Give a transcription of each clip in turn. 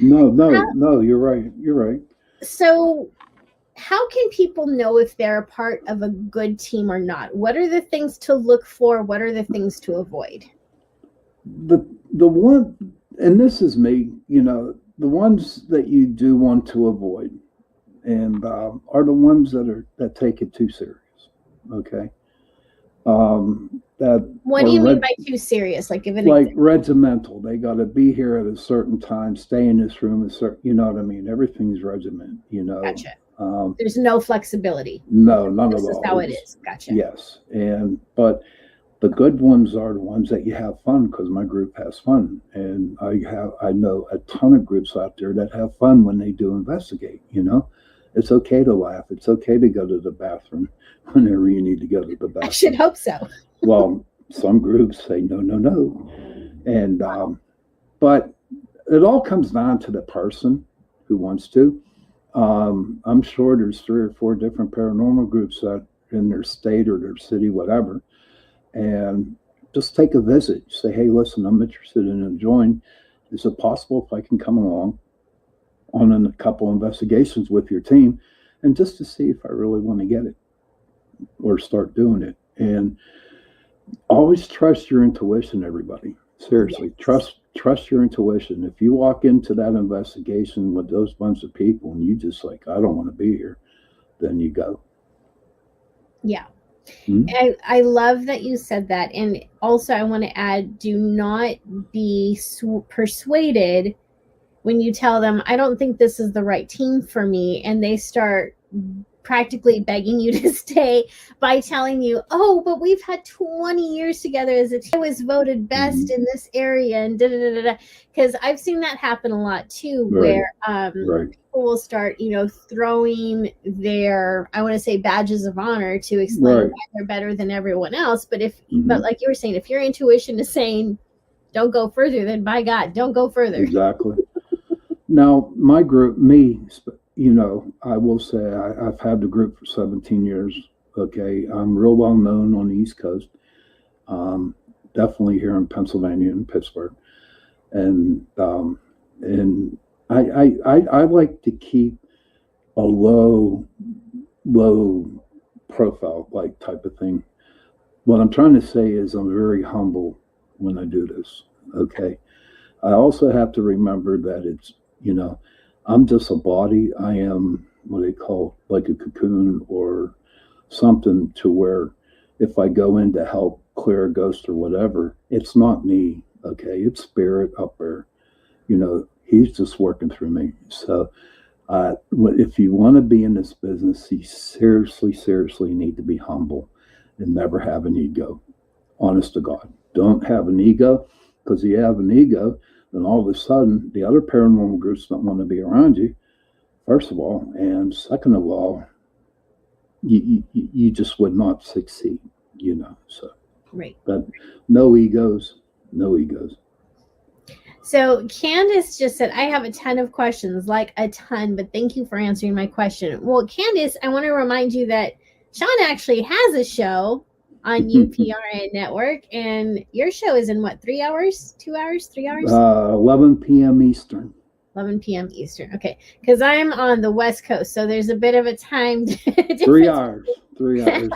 No, you're right. You're right. So how can people know if they're a part of a good team or not? What are the things to look for? What are the things to avoid? The one, and this is me, the ones that you do want to avoid, and are the ones that take it too serious. Okay. What do you mean by too serious? Like, give an example. Regimental. They got to be here at a certain time, stay in this room, you know what I mean? Everything's regiment, Gotcha. There's no flexibility. No, none at all. This is how it is. Gotcha. Yes. But the good ones are the ones that you have fun, because my group has fun. And I know a ton of groups out there that have fun when they do investigate, It's okay to laugh. It's okay to go to the bathroom whenever you need to go to the bathroom. I should hope so. Well, some groups say no. And but it all comes down to the person who wants to. I'm sure there's 3 or 4 different paranormal groups that in their state or their city, whatever, and just take a visit. Say, hey, listen, I'm interested in enjoying. Is it possible if I can come along on a couple investigations with your team, and just to see if I really want to get it or start doing it? And always trust your intuition, everybody. Seriously, yes. Trust your intuition. If you walk into that investigation with those bunch of people and you just like, I don't want to be here, then you go. Yeah. Mm-hmm. I love that you said that. And also I want to add, do not be persuaded when you tell them, I don't think this is the right team for me, and they start practically begging you to stay by telling you, oh, but we've had 20 years together as a team. I was voted best in this area, and because I've seen that happen a lot too, where people will start, throwing their, I want to say, badges of honor to explain why they're better than everyone else. But but like you were saying, if your intuition is saying don't go further, then by God, don't go further. Exactly. Now, my group, I will say I've had the group for 17 years. Okay. I'm real well known on the East Coast. Definitely here in Pennsylvania and Pittsburgh. And I like to keep a low profile type of thing. What I'm trying to say is I'm very humble when I do this. Okay. I also have to remember that it's, I'm just a body. I am what they call like a cocoon or something, to where if I go in to help clear a ghost or whatever, it's not me. Okay. It's spirit up there. He's just working through me. So if you want to be in this business, you seriously need to be humble and never have an ego. Honest to God. Don't have an ego, because if you have an ego, then all of a sudden the other paranormal groups don't want to be around you, first of all, and second of all, you just would not succeed, so right. But no egos. So Candace just said, I have a ton of questions, like a ton, but thank you for answering my question. Well, Candace, I want to remind you that Sean actually has a show on UPRN Network, and your show is in what, 3 hours, 2 hours, 3 hours? 11 p.m. Eastern. 11 p.m. Eastern. Okay. Because I'm on the West Coast, so there's a bit of a time difference. 3 hours. 3 hours.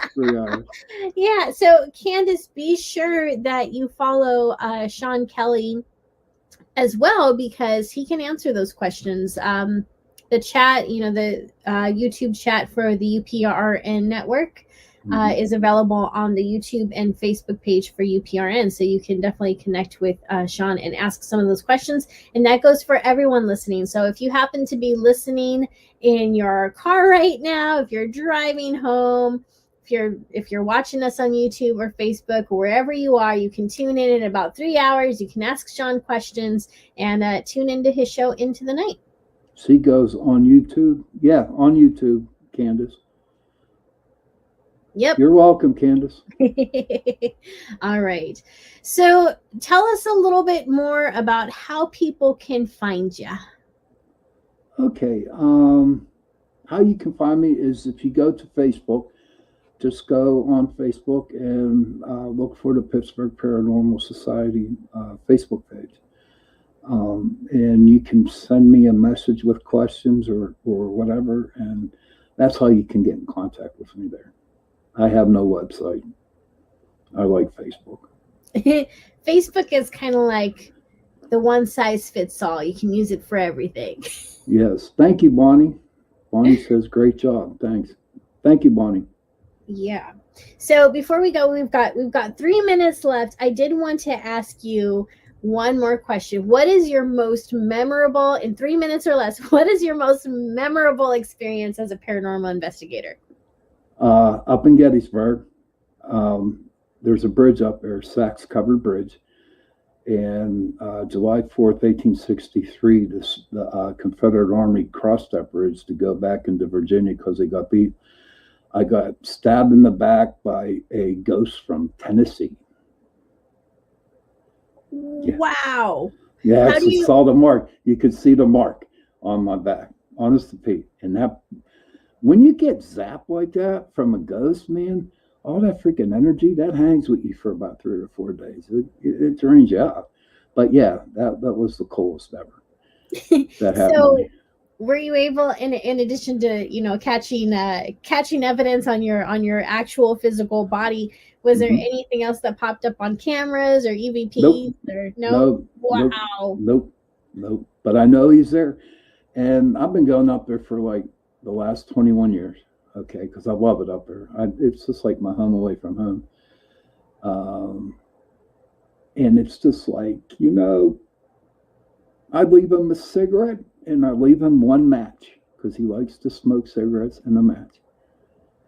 Yeah. So Candace, be sure that you follow Sean Kelly as well, because he can answer those questions. The chat, the YouTube chat for the UPRN Network is available on the YouTube and Facebook page for UPRN. So you can definitely connect with Sean and ask some of those questions. And that goes for everyone listening. So if you happen to be listening in your car right now, if you're driving home, if you're watching us on YouTube or Facebook or wherever you are, you can tune in about 3 hours. You can ask Sean questions and tune into his show Into the Night. She goes on YouTube. Yeah, on YouTube, Candace. Yep. You're welcome, Candace. All right. So tell us a little bit more about how people can find you. Okay. How you can find me is if you go to Facebook, just go on Facebook and look for the Pittsburgh Paranormal Society Facebook page. And you can send me a message with questions or whatever, and that's how you can get in contact with me there. I have no website. I like Facebook. Facebook is kind of like the one size fits all. You can use it for everything. Yes. Thank you, Bonnie. Bonnie says, great job. Thanks. Thank you, Bonnie. Yeah. So before we go, we've got 3 minutes left. I did want to ask you one more question. What is your most memorable, in 3 minutes or less, what is your most memorable experience as a paranormal investigator? Up in Gettysburg, there's a bridge up there, Sachs Covered Bridge. And July 4th, 1863, the Confederate Army crossed that bridge to go back into Virginia because they got beat. I got stabbed in the back by a ghost from Tennessee. Yeah. Wow. Yeah, I saw the mark. You could see the mark on my back, honest to Pete. And that, when you get zapped like that from a ghost, man, all that freaking energy that hangs with you for about 3 or 4 days. It drains you out. But yeah, that was the coolest ever. That happened. So, were you able, in addition to catching evidence on your actual physical body, was there anything else that popped up on cameras or EVPs? Nope. Or no? Wow. Nope. But I know he's there, and I've been going up there for like the last 21 years. Okay, because I love it up there. It's just like my home away from home. And it's just like, I leave him a cigarette and I leave him one match because he likes to smoke cigarettes and a match.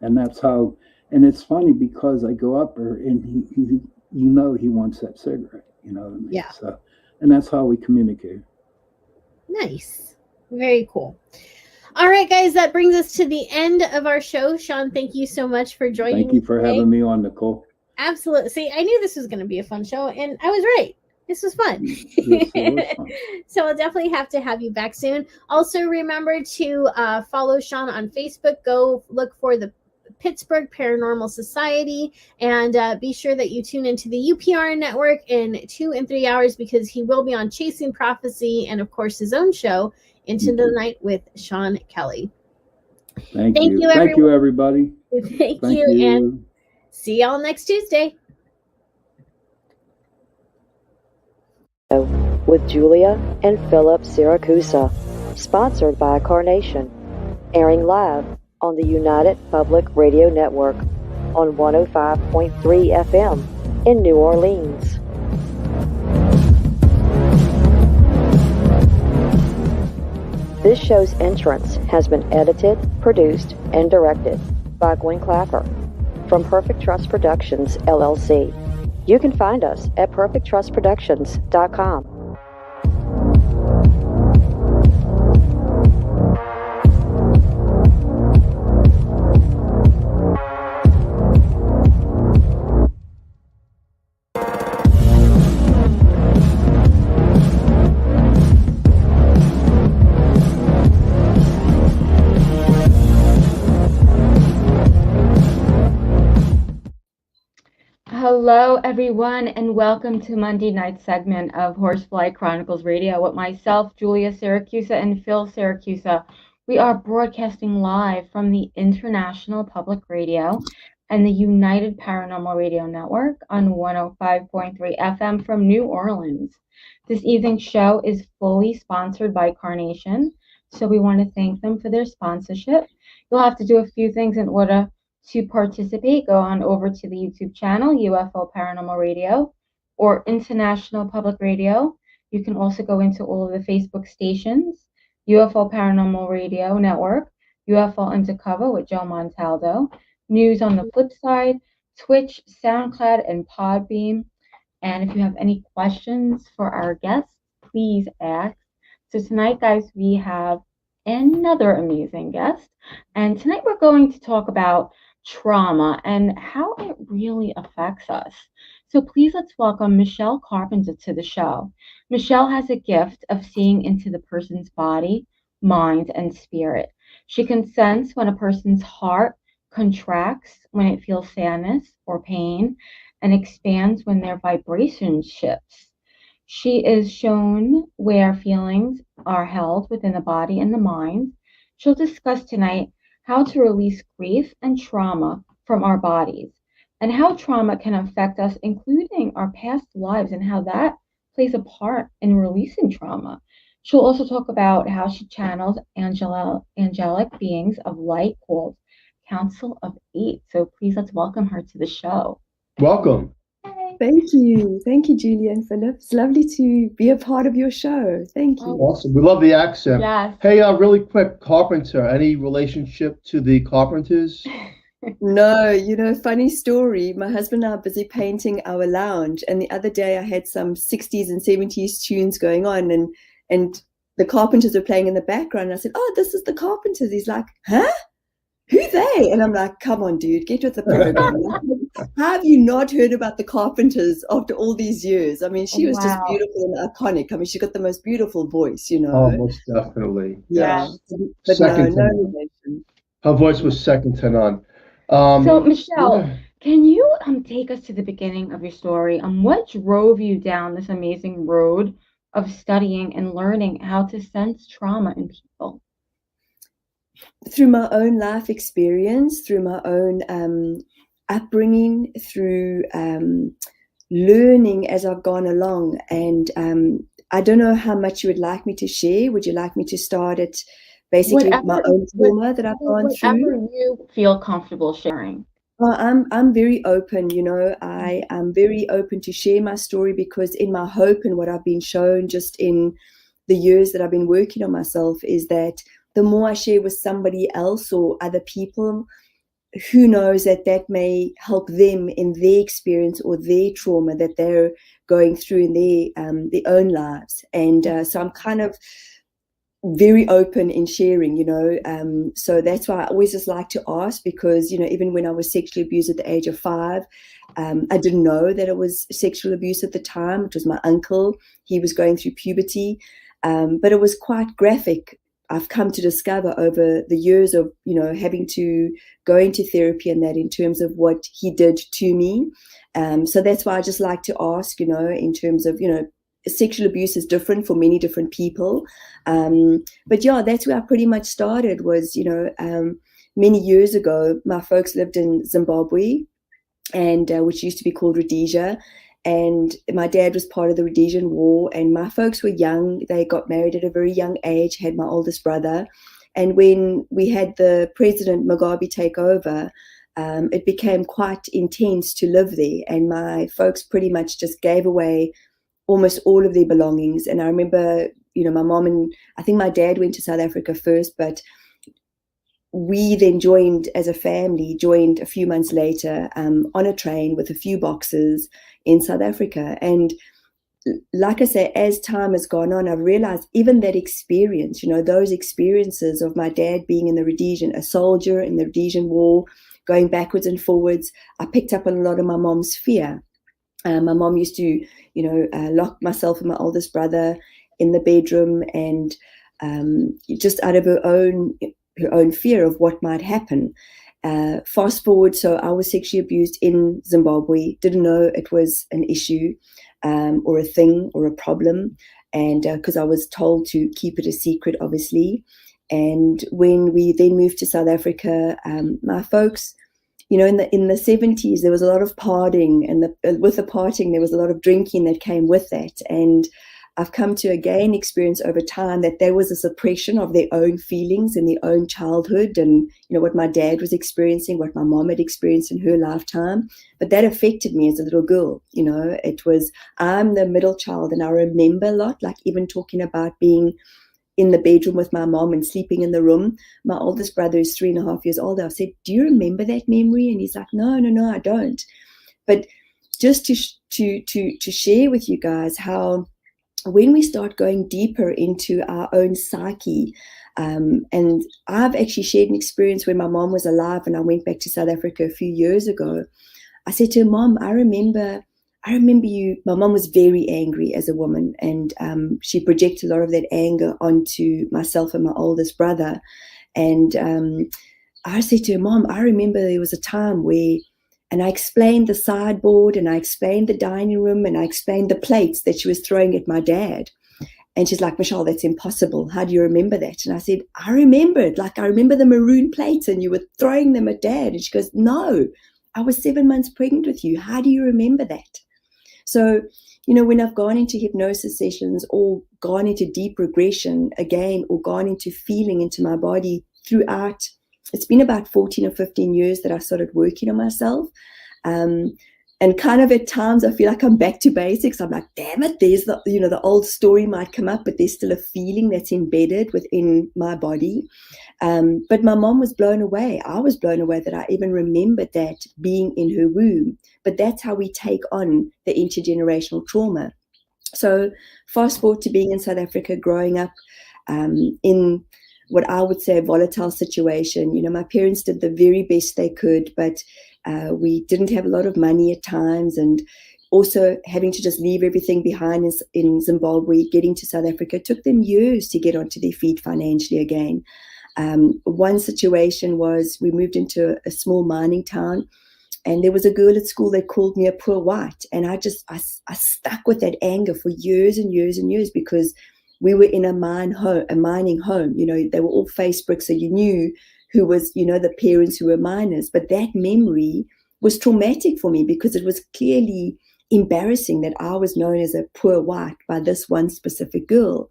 And that's how, and it's funny because I go up there and he wants that cigarette, you know what I mean? Yeah. So, and that's how we communicate. Nice. Very cool. All right, guys, that brings us to the end of our show. Sean, thank you so much for joining me. Thank you for having me on, Nicole. Absolutely. See, I knew this was going to be a fun show, and I was right. This was fun. Yes, it was fun. So I'll definitely have to have you back soon. Also, remember to follow Sean on Facebook. Go look for the Pittsburgh Paranormal Society, and be sure that you tune into the UPR network in 2 and 3 hours, because he will be on Chasing Prophecy and, of course, his own show, Into the Night with Sean Kelly. Thank you. Thank you, everybody. Thank you. And see y'all next Tuesday. With Julia and Philip Siracusa, sponsored by Carnation, airing live on the United Public Radio Network on 105.3 FM in New Orleans. This show's entrance has been edited, produced, and directed by Gwen Clapper from Perfect Trust Productions, LLC. You can find us at perfecttrustproductions.com. Hello, everyone, and welcome to Monday night segment of Horsefly Chronicles Radio with myself, Julia Siracusa, and Phil Siracusa. We are broadcasting live from the International Public Radio and the United Paranormal Radio Network on 105.3 FM from New Orleans. This evening's show is fully sponsored by Carnation, so we want to thank them for their sponsorship. You'll have to do a few things in order to participate. Go on over to the YouTube channel, UFO Paranormal Radio, or International Public Radio. You can also go into all of the Facebook stations, UFO Paranormal Radio Network, UFO Undercover with Joe Montaldo, News on the Flip Side, Twitch, SoundCloud, and Podbeam. And if you have any questions for our guests, please ask. So tonight, guys, we have another amazing guest. And tonight we're going to talk about trauma and how it really affects us. So please let's welcome Michelle Carpenter to the show. Michelle has a gift of seeing into the person's body, mind, and spirit. She can sense when a person's heart contracts, when it feels sadness or pain, and expands when their vibration shifts. She is shown where feelings are held within the body and the mind. She'll discuss tonight how to release grief and trauma from our bodies and how trauma can affect us, including our past lives, and how that plays a part in releasing trauma. She'll also talk about how she channels angelic beings of light called Council of Eight. So please let's welcome her to the show. Welcome. Thank you. Thank you, Julia and Philip. It's lovely to be a part of your show. Thank you. Awesome. We love the accent. Yes. Hey, really quick, Carpenter, any relationship to the Carpenters? No, funny story. My husband and I are busy painting our lounge, and the other day I had some 60s and 70s tunes going on, and the Carpenters were playing in the background. And I said, "Oh, this is the Carpenters." He's like, "Huh? Who they?" And I'm like, "Come on, dude, get with the program." How have you not heard about the Carpenters after all these years? I mean, she was just beautiful and iconic. I mean, she got the most beautiful voice, Oh, most definitely. Yeah. Yes. But Second no to none. relation. Her voice was second to none. So, Michelle, yeah. can you take us to the beginning of your story? What drove you down this amazing road of studying and learning how to sense trauma in people? Through my own life experience, through my own upbringing, through learning as I've gone along. And I don't know how much you would like me to share. Would you like me to start at basically my own trauma that I've gone through? Whatever you feel comfortable sharing. Well, I'm very open, I am very open to share my story, because in my hope and what I've been shown just in the years that I've been working on myself is that the more I share with somebody else or other people, who knows that may help them in their experience or their trauma that they're going through in their own lives. And so I'm kind of very open in sharing, so that's why I always just like to ask, because, even when I was sexually abused at the age of 5, I didn't know that it was sexual abuse at the time. It was my uncle. He was going through puberty, but it was quite graphic. I've come to discover over the years of, having to go into therapy and that, in terms of what he did to me. So that's why I just like to ask, in terms of, sexual abuse is different for many different people. But yeah, that's where I pretty much started was, many years ago, my folks lived in Zimbabwe, and which used to be called Rhodesia. And my dad was part of the Rhodesian War, and my folks were young. They got married at a very young age, had my oldest brother. And when we had the President Mugabe take over, it became quite intense to live there. And my folks pretty much just gave away almost all of their belongings. And I remember, my mom and I think my dad went to South Africa first, but we then joined as a family, a few months later on a train with a few boxes in South Africa. And like I say, as time has gone on, I've realized even that experience, those experiences of my dad being in the Rhodesian, a soldier in the Rhodesian War, going backwards and forwards, I picked up on a lot of my mom's fear. My mom used to, lock myself and my oldest brother in the bedroom, and just out of her own fear of what might happen. Fast forward, so I was sexually abused in Zimbabwe, didn't know it was an issue or a thing or a problem, and because I was told to keep it a secret, obviously. And when we then moved to South Africa, my folks, in the 70s, there was a lot of partying, and with the partying, there was a lot of drinking that came with that. And I've come to again experience over time that there was a suppression of their own feelings in their own childhood, and what my dad was experiencing, what my mom had experienced in her lifetime. But that affected me as a little girl. I'm the middle child, and I remember a lot, like even talking about being in the bedroom with my mom and sleeping in the room. My oldest brother is 3.5 years older. I said, "Do you remember that memory?" And he's like, no, I don't. But just to share with you guys how when we start going deeper into our own psyche, and I've actually shared an experience when my mom was alive and I went back to South Africa a few years ago. I said to her, "Mom, I remember you." My mom was very angry as a woman, and she projected a lot of that anger onto myself and my oldest brother. And I said to her, "Mom, I remember there was a time where And I explained the sideboard, and I explained the dining room, and I explained the plates that she was throwing at my dad. And she's like, Michelle, that's impossible. How do you remember that? And I said, I remember it. Like, I remember the maroon plates and you were throwing them at dad. And she goes, no, I was 7 months pregnant with you. How do you remember that? So, when I've gone into hypnosis sessions or gone into deep regression again, or gone into feeling into my body throughout, it's been about 14 or 15 years that I started working on myself. And kind of at times I feel like I'm back to basics. I'm like, damn it, there's the old story might come up, but there's still a feeling that's embedded within my body. But my mom was blown away. I was blown away that I even remembered that being in her womb. But that's how we take on the intergenerational trauma. So fast forward to being in South Africa, growing up in what I would say a volatile situation. My parents did the very best they could, but we didn't have a lot of money at times, and also having to just leave everything behind in Zimbabwe, getting to South Africa took them years to get onto their feet financially again. One situation was we moved into a small mining town, and there was a girl at school that called me a poor white, and I stuck with that anger for years and years and years, because we were in a mining home. They were all face bricks, so you knew who was, the parents who were miners. But that memory was traumatic for me, because it was clearly embarrassing that I was known as a poor white by this one specific girl.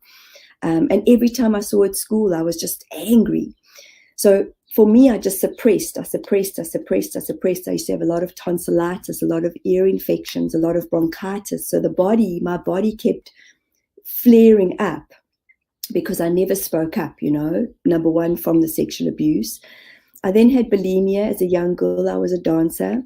And every time I saw her at school, I was just angry. So for me, I just suppressed. I used to have a lot of tonsillitis, a lot of ear infections, a lot of bronchitis. So my body kept flaring up, because I never spoke up, number one, from the sexual abuse. I then had bulimia as a young girl. I was a dancer,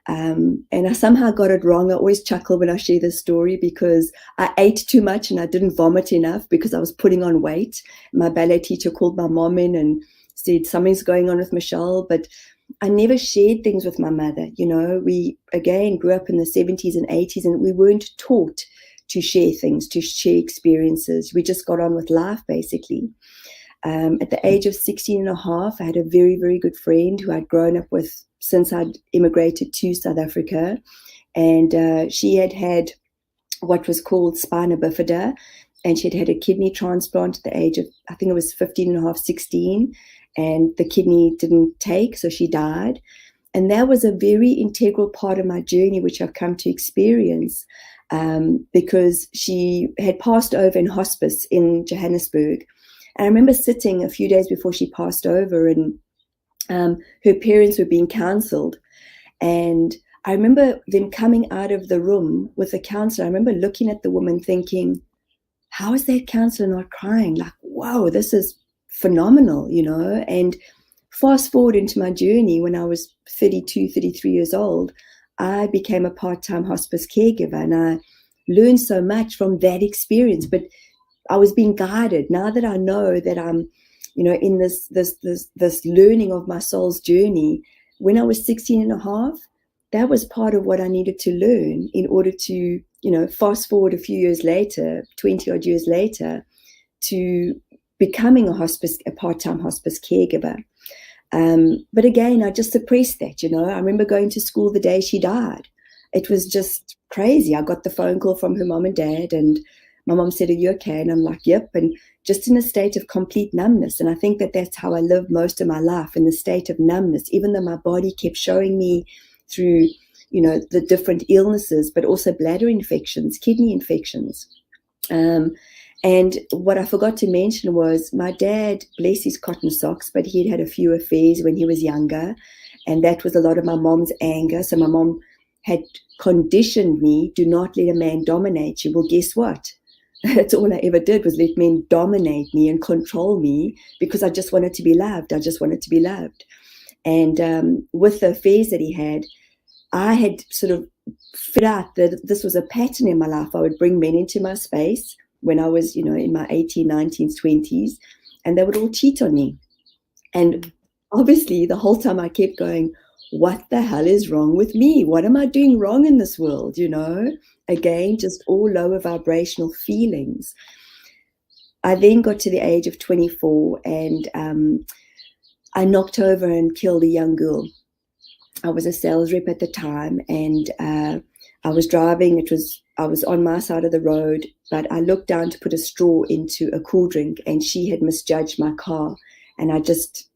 and I somehow got it wrong. I always chuckle when I share this story, because I ate too much and I didn't vomit enough because I was putting on weight. My ballet teacher called my mom in and said, something's going on with Michelle, but I never shared things with my mother. We, again, grew up in the 70s and 80s, and we weren't taught to share things, to share experiences. We just got on with life, basically. At the age of 16 and a half, I had a very, very good friend who I'd grown up with since I'd immigrated to South Africa. And she had what was called spina bifida, and she'd had a kidney transplant at the age of, I think it was 15 and a half, 16, and the kidney didn't take, so she died. And that was a very integral part of my journey, which I've come to experience, because she had passed over in hospice in Johannesburg. And I remember sitting a few days before she passed over, and her parents were being counseled. And I remember them coming out of the room with the counselor. I remember looking at the woman thinking, how is that counselor not crying? Like, whoa, this is phenomenal, And fast forward into my journey, when I was 32, 33 years old, I became a part-time hospice caregiver, and I learned so much from that experience. But I was being guided. Now that I know that I'm, in this learning of my soul's journey, when I was 16 and a half, that was part of what I needed to learn in order to, fast forward a few years later, 20 odd years later, to becoming a part-time hospice caregiver. But again, I just suppressed that, I remember going to school the day she died. It was just crazy. I got the phone call from her mom and dad, and my mom said, are you okay? And I'm like, yep. And just in a state of complete numbness. And I think that that's how I lived most of my life, in the state of numbness, even though my body kept showing me through, the different illnesses, but also bladder infections, kidney infections. And what I forgot to mention was my dad, bless his cotton socks, but he had a few affairs when he was younger. And that was a lot of my mom's anger. So my mom had conditioned me, do not let a man dominate you. Well, guess what? That's all I ever did, was let men dominate me and control me, because I just wanted to be loved. And with the affairs that he had, I had sort of figured out that this was a pattern in my life. I would bring men into my space when I was, in my 18s, 19s, 20s, and they would all cheat on me. And obviously the whole time I kept going, what the hell is wrong with me? What am I doing wrong in this world? Again, just all lower vibrational feelings. I then got to the age of 24, and I knocked over and killed a young girl. I was a sales rep at the time, and I was driving. I was on my side of the road, but I looked down to put a straw into a cool drink, and she had misjudged my car, and I just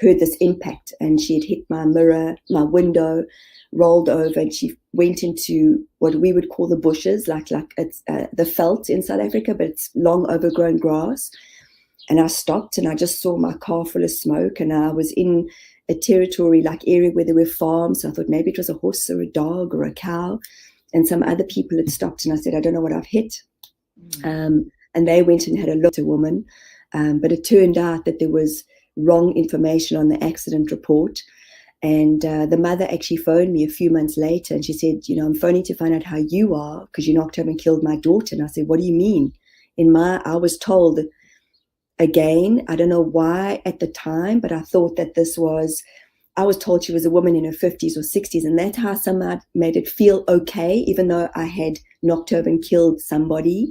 heard this impact, and she had hit my mirror, my window, rolled over, and she went into what we would call the bushes, like it's the veld in South Africa, but it's long overgrown grass. And I stopped, and I just saw my car full of smoke, and I was in a territory like area where there were farms. So I thought maybe it was a horse or a dog or a cow, and some other people had stopped, and I said, I don't know what I've hit. And they went and had a look at a woman, but it turned out that there was wrong information on the accident report. And the mother actually phoned me a few months later, and she said, I'm phoning to find out how you are, because you knocked over and killed my daughter. And I said, what do you mean? I was told, again, I don't know why at the time, but I thought that I was told she was a woman in her 50s or 60s, and that's how somehow made it feel okay, even though I had knocked over and killed somebody.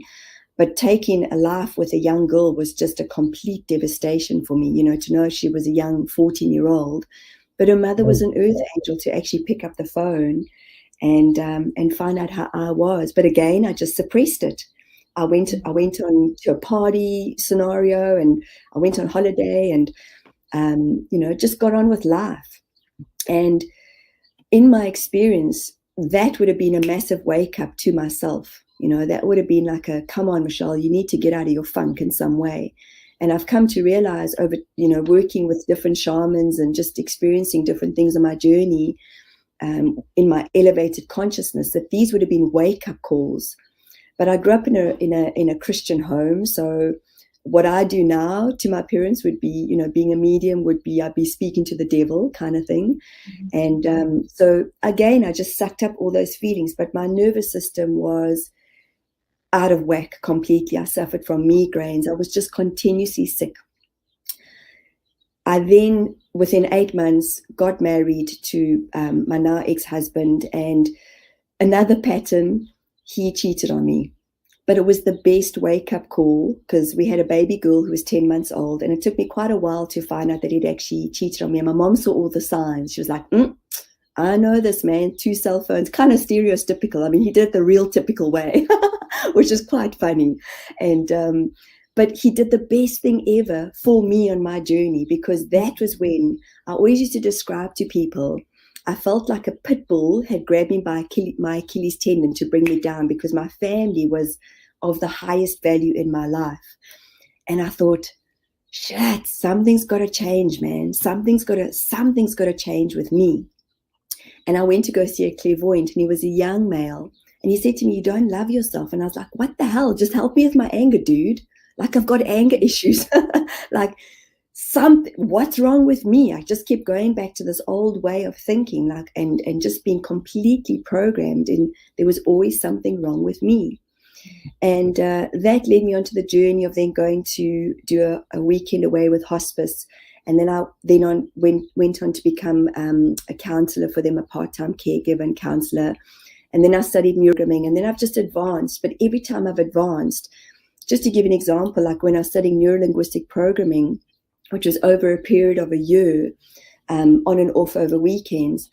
But taking a life with a young girl was just a complete devastation for me, to know she was a young 14-year-old. But her mother was an earth angel to actually pick up the phone and find out how I was. But again, I just suppressed it. I went on to a party scenario, and I went on holiday, and just got on with life. And in my experience, that would have been a massive wake up to myself. That would have been like come on, Michelle, you need to get out of your funk in some way. And I've come to realize over, working with different shamans and just experiencing different things on my journey, in my elevated consciousness, that these would have been wake up calls. But I grew up in a Christian home, so what I do now to my parents would be, being a medium would be, I'd be speaking to the devil kind of thing. Mm-hmm. And so again, I just sucked up all those feelings, but my nervous system was out of whack completely. I suffered from migraines. I was just continuously sick. I then, within 8 months, got married to my now ex-husband, and another pattern, he cheated on me. But it was the best wake-up call, because we had a baby girl who was 10 months old, and it took me quite a while to find out that he'd actually cheated on me. And my mom saw all the signs. She was like, I know this man, 2 cell phones, kind of stereotypical. I mean, he did it the real typical way, which is quite funny. And but he did the best thing ever for me on my journey, because that was when I always used to describe to people, I felt like a pit bull had grabbed me by my Achilles tendon to bring me down, because my family was of the highest value in my life. And I thought, shit, something's got to change, man. Something's got to change with me. And I went to go see a clairvoyant, and he was a young male. And he said to me, you don't love yourself. And I was like, what the hell? Just help me with my anger, dude. Like, I've got anger issues. Like, what's wrong with me? I just kept going back to this old way of thinking, like, and just being completely programmed. And there was always something wrong with me. And that led me onto the journey of then going to do a weekend away with hospice. And then I went on to become a counselor for them, a part-time caregiver and counselor. And then I studied neurogramming, and then I've just advanced. But every time I've advanced, just to give an example, like when I was studying neurolinguistic programming, which was over a period of a year, on and off over weekends,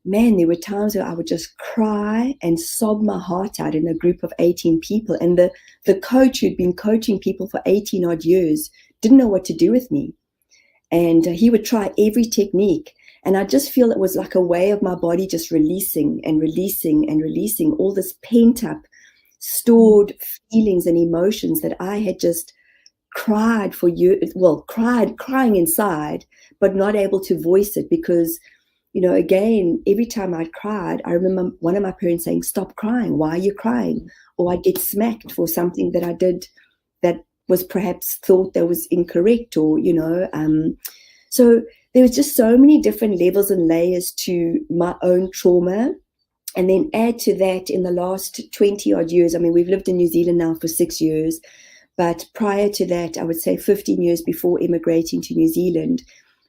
man, there were times where I would just cry and sob my heart out in a group of 18 people. And the coach who'd been coaching people for 18 odd years didn't know what to do with me. And he would try every technique. And I just feel it was like a way of my body just releasing and releasing and releasing all this pent up, stored feelings and emotions that I had just cried for years, crying inside, but not able to voice it because, again, every time I cried, I remember one of my parents saying, stop crying. Why are you crying? Or I'd get smacked for something that I did that was perhaps thought that was incorrect, or, so there was just so many different levels and layers to my own trauma. And then add to that, in the last 20 odd years, I mean, we've lived in New Zealand now for 6 years, but prior to that, I would say 15 years before immigrating to New Zealand,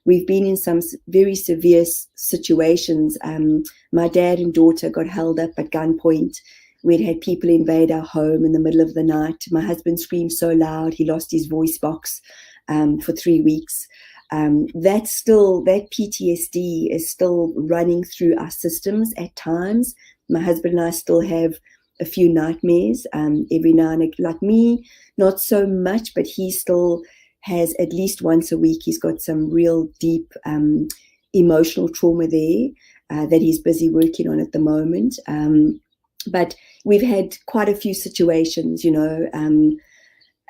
we've been in some very severe situations. My dad and daughter got held up at gunpoint. We'd had people invade our home in the middle of the night. My husband screamed so loud, he lost his voice box for 3 weeks. that PTSD is still running through our systems at times. My husband and I still have a few nightmares every now and again. Like me, not so much, but he still has at least once a week. He's got some real deep emotional trauma there that he's busy working on at the moment. But we've had quite a few situations,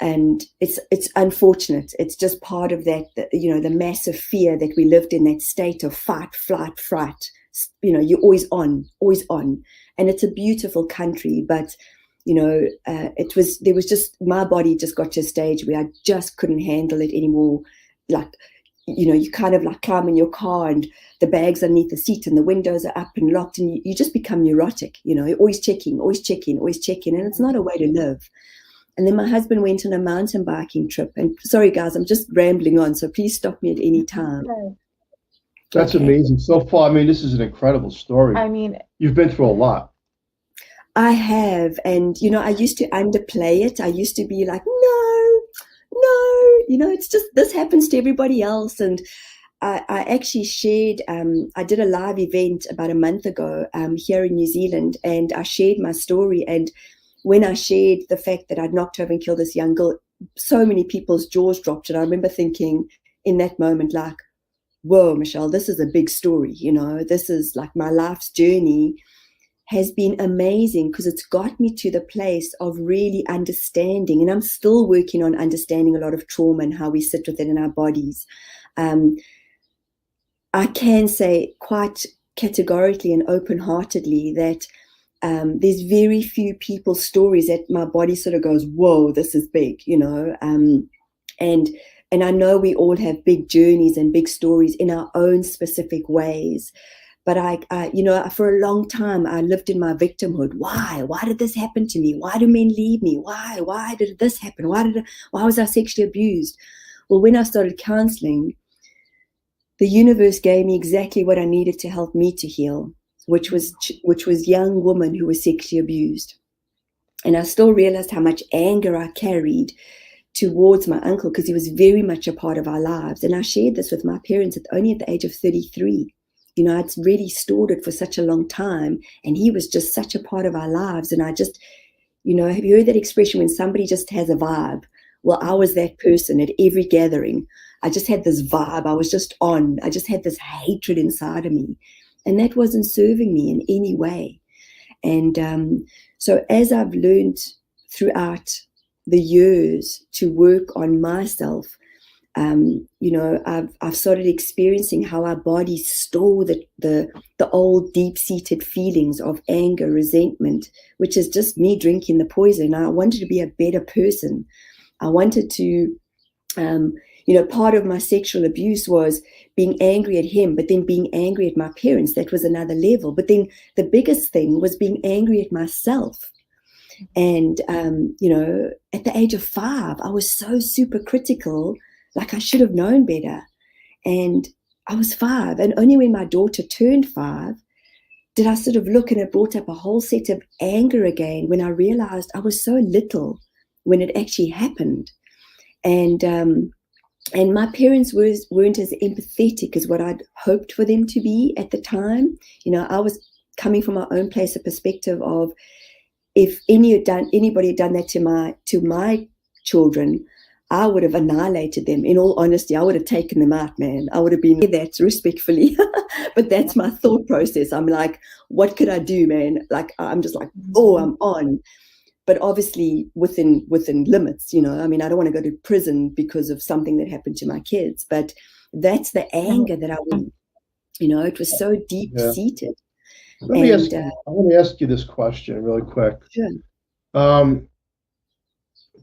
and it's unfortunate. It's just part of that, the massive fear that we lived in, that state of fight, flight, fright. You're always on, and it's a beautiful country, but there was just, my body just got to a stage where I just couldn't handle it anymore. Like, you kind of like climb in your car and the bag's underneath the seat and the windows are up and locked, and you just become neurotic, always checking, and it's not a way to live. And then my husband went on a mountain biking trip, and sorry guys, I'm just rambling on, so please stop me at any time. That's okay. Amazing. So far, I mean, this is an incredible story. I mean, you've been through a lot. I have, and I used to underplay it. I used to be like, no, it's just, this happens to everybody else. And I actually shared, I did a live event about a month ago here in New Zealand, and I shared my story. And when I shared the fact that I'd knocked over and killed this young girl, so many people's jaws dropped. And I remember thinking in that moment, like, whoa, Michelle, this is a big story. This is like my life's journey has been amazing, because it's got me to the place of really understanding, and I'm still working on understanding a lot of trauma and how we sit with it in our bodies. I can say quite categorically and open-heartedly that there's very few people's stories that my body sort of goes, whoa, this is big, and I know we all have big journeys and big stories in our own specific ways. But I for a long time, I lived in my victimhood. Why? Why did this happen to me? Why do men leave me? Why did this happen? Why was I sexually abused? Well, when I started counseling, the universe gave me exactly what I needed to help me to heal, which was young women who were sexually abused. And I still realized how much anger I carried towards my uncle, because he was very much a part of our lives. And I shared this with my parents only at the age of 33. I'd really stored it for such a long time, and he was just such a part of our lives. And I just, have you heard that expression, when somebody just has a vibe? Well, I was that person at every gathering. I just had this vibe. I was just on. I just had this hatred inside of me, and that wasn't serving me in any way. And so as I've learned throughout the years to work on myself, I've started experiencing how our bodies store the old deep-seated feelings of anger, resentment, which is just me drinking the poison. I wanted to be a better person. I wanted to, part of my sexual abuse was being angry at him, but then being angry at my parents. That was another level. But then the biggest thing was being angry at myself. And, at the age of 5, I was so super critical. Like, I should have known better. And I was 5. And only when my daughter turned 5 did I sort of look, and it brought up a whole set of anger again, when I realized I was so little when it actually happened. And my parents weren't as empathetic as what I'd hoped for them to be at the time. I was coming from my own place of perspective of, if anybody had done that to my children, I would have annihilated them. In all honesty, I would have taken them out, man. I would have been that respectfully. But that's my thought process. I'm like, what could I do, man? Like, I'm just like, oh, I'm on. But obviously within limits, I mean, I don't want to go to prison because of something that happened to my kids. But that's the anger that I went, it was so deep-seated. I want to ask you this question really quick. Sure.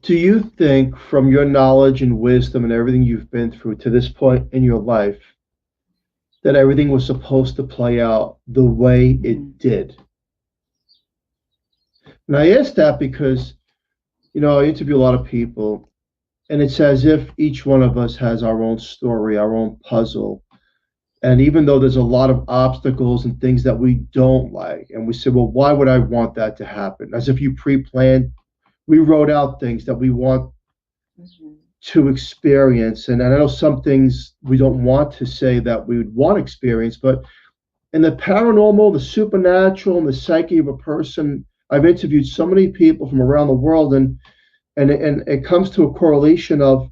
Do you think, from your knowledge and wisdom and everything you've been through to this point in your life, that everything was supposed to play out the way it did? And I ask that because, I interview a lot of people, and it's as if each one of us has our own story, our own puzzle. And even though there's a lot of obstacles and things that we don't like, and we say, well, why would I want that to happen? As if you pre-planned, we wrote out things that we want to experience. And I know some things we don't want to say that we would want to experience, but in the paranormal, the supernatural, and the psyche of a person, I've interviewed so many people from around the world, and it comes to a correlation of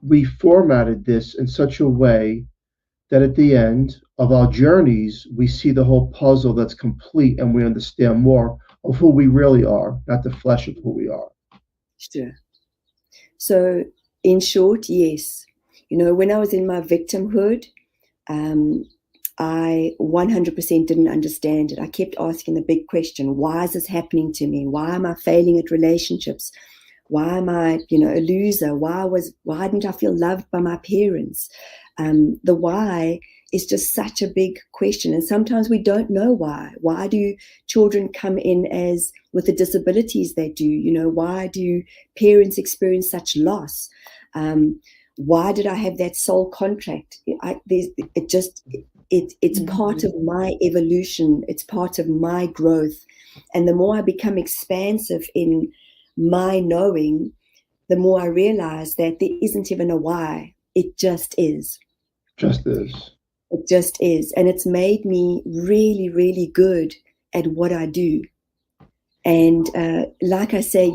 we formatted this in such a way that at the end of our journeys, we see the whole puzzle that's complete, and we understand more of who we really are, not the flesh of who we are. Sure. So, in short, yes. You know, when I was in my victimhood, I 100% didn't understand it. I kept asking the big question, why is this happening to me? Why am I failing at relationships? Why am I, a loser? Why didn't I feel loved by my parents? The why is just such a big question. And sometimes we don't know why. Why do children come in with the disabilities they do? Why do parents experience such loss? Why did I have that soul contract? It's part of my evolution. It's part of my growth. And the more I become expansive in my knowing, the more I realize that there isn't even a why. It just is. Just is. It just is. And it's made me really, really good at what I do. And like I say,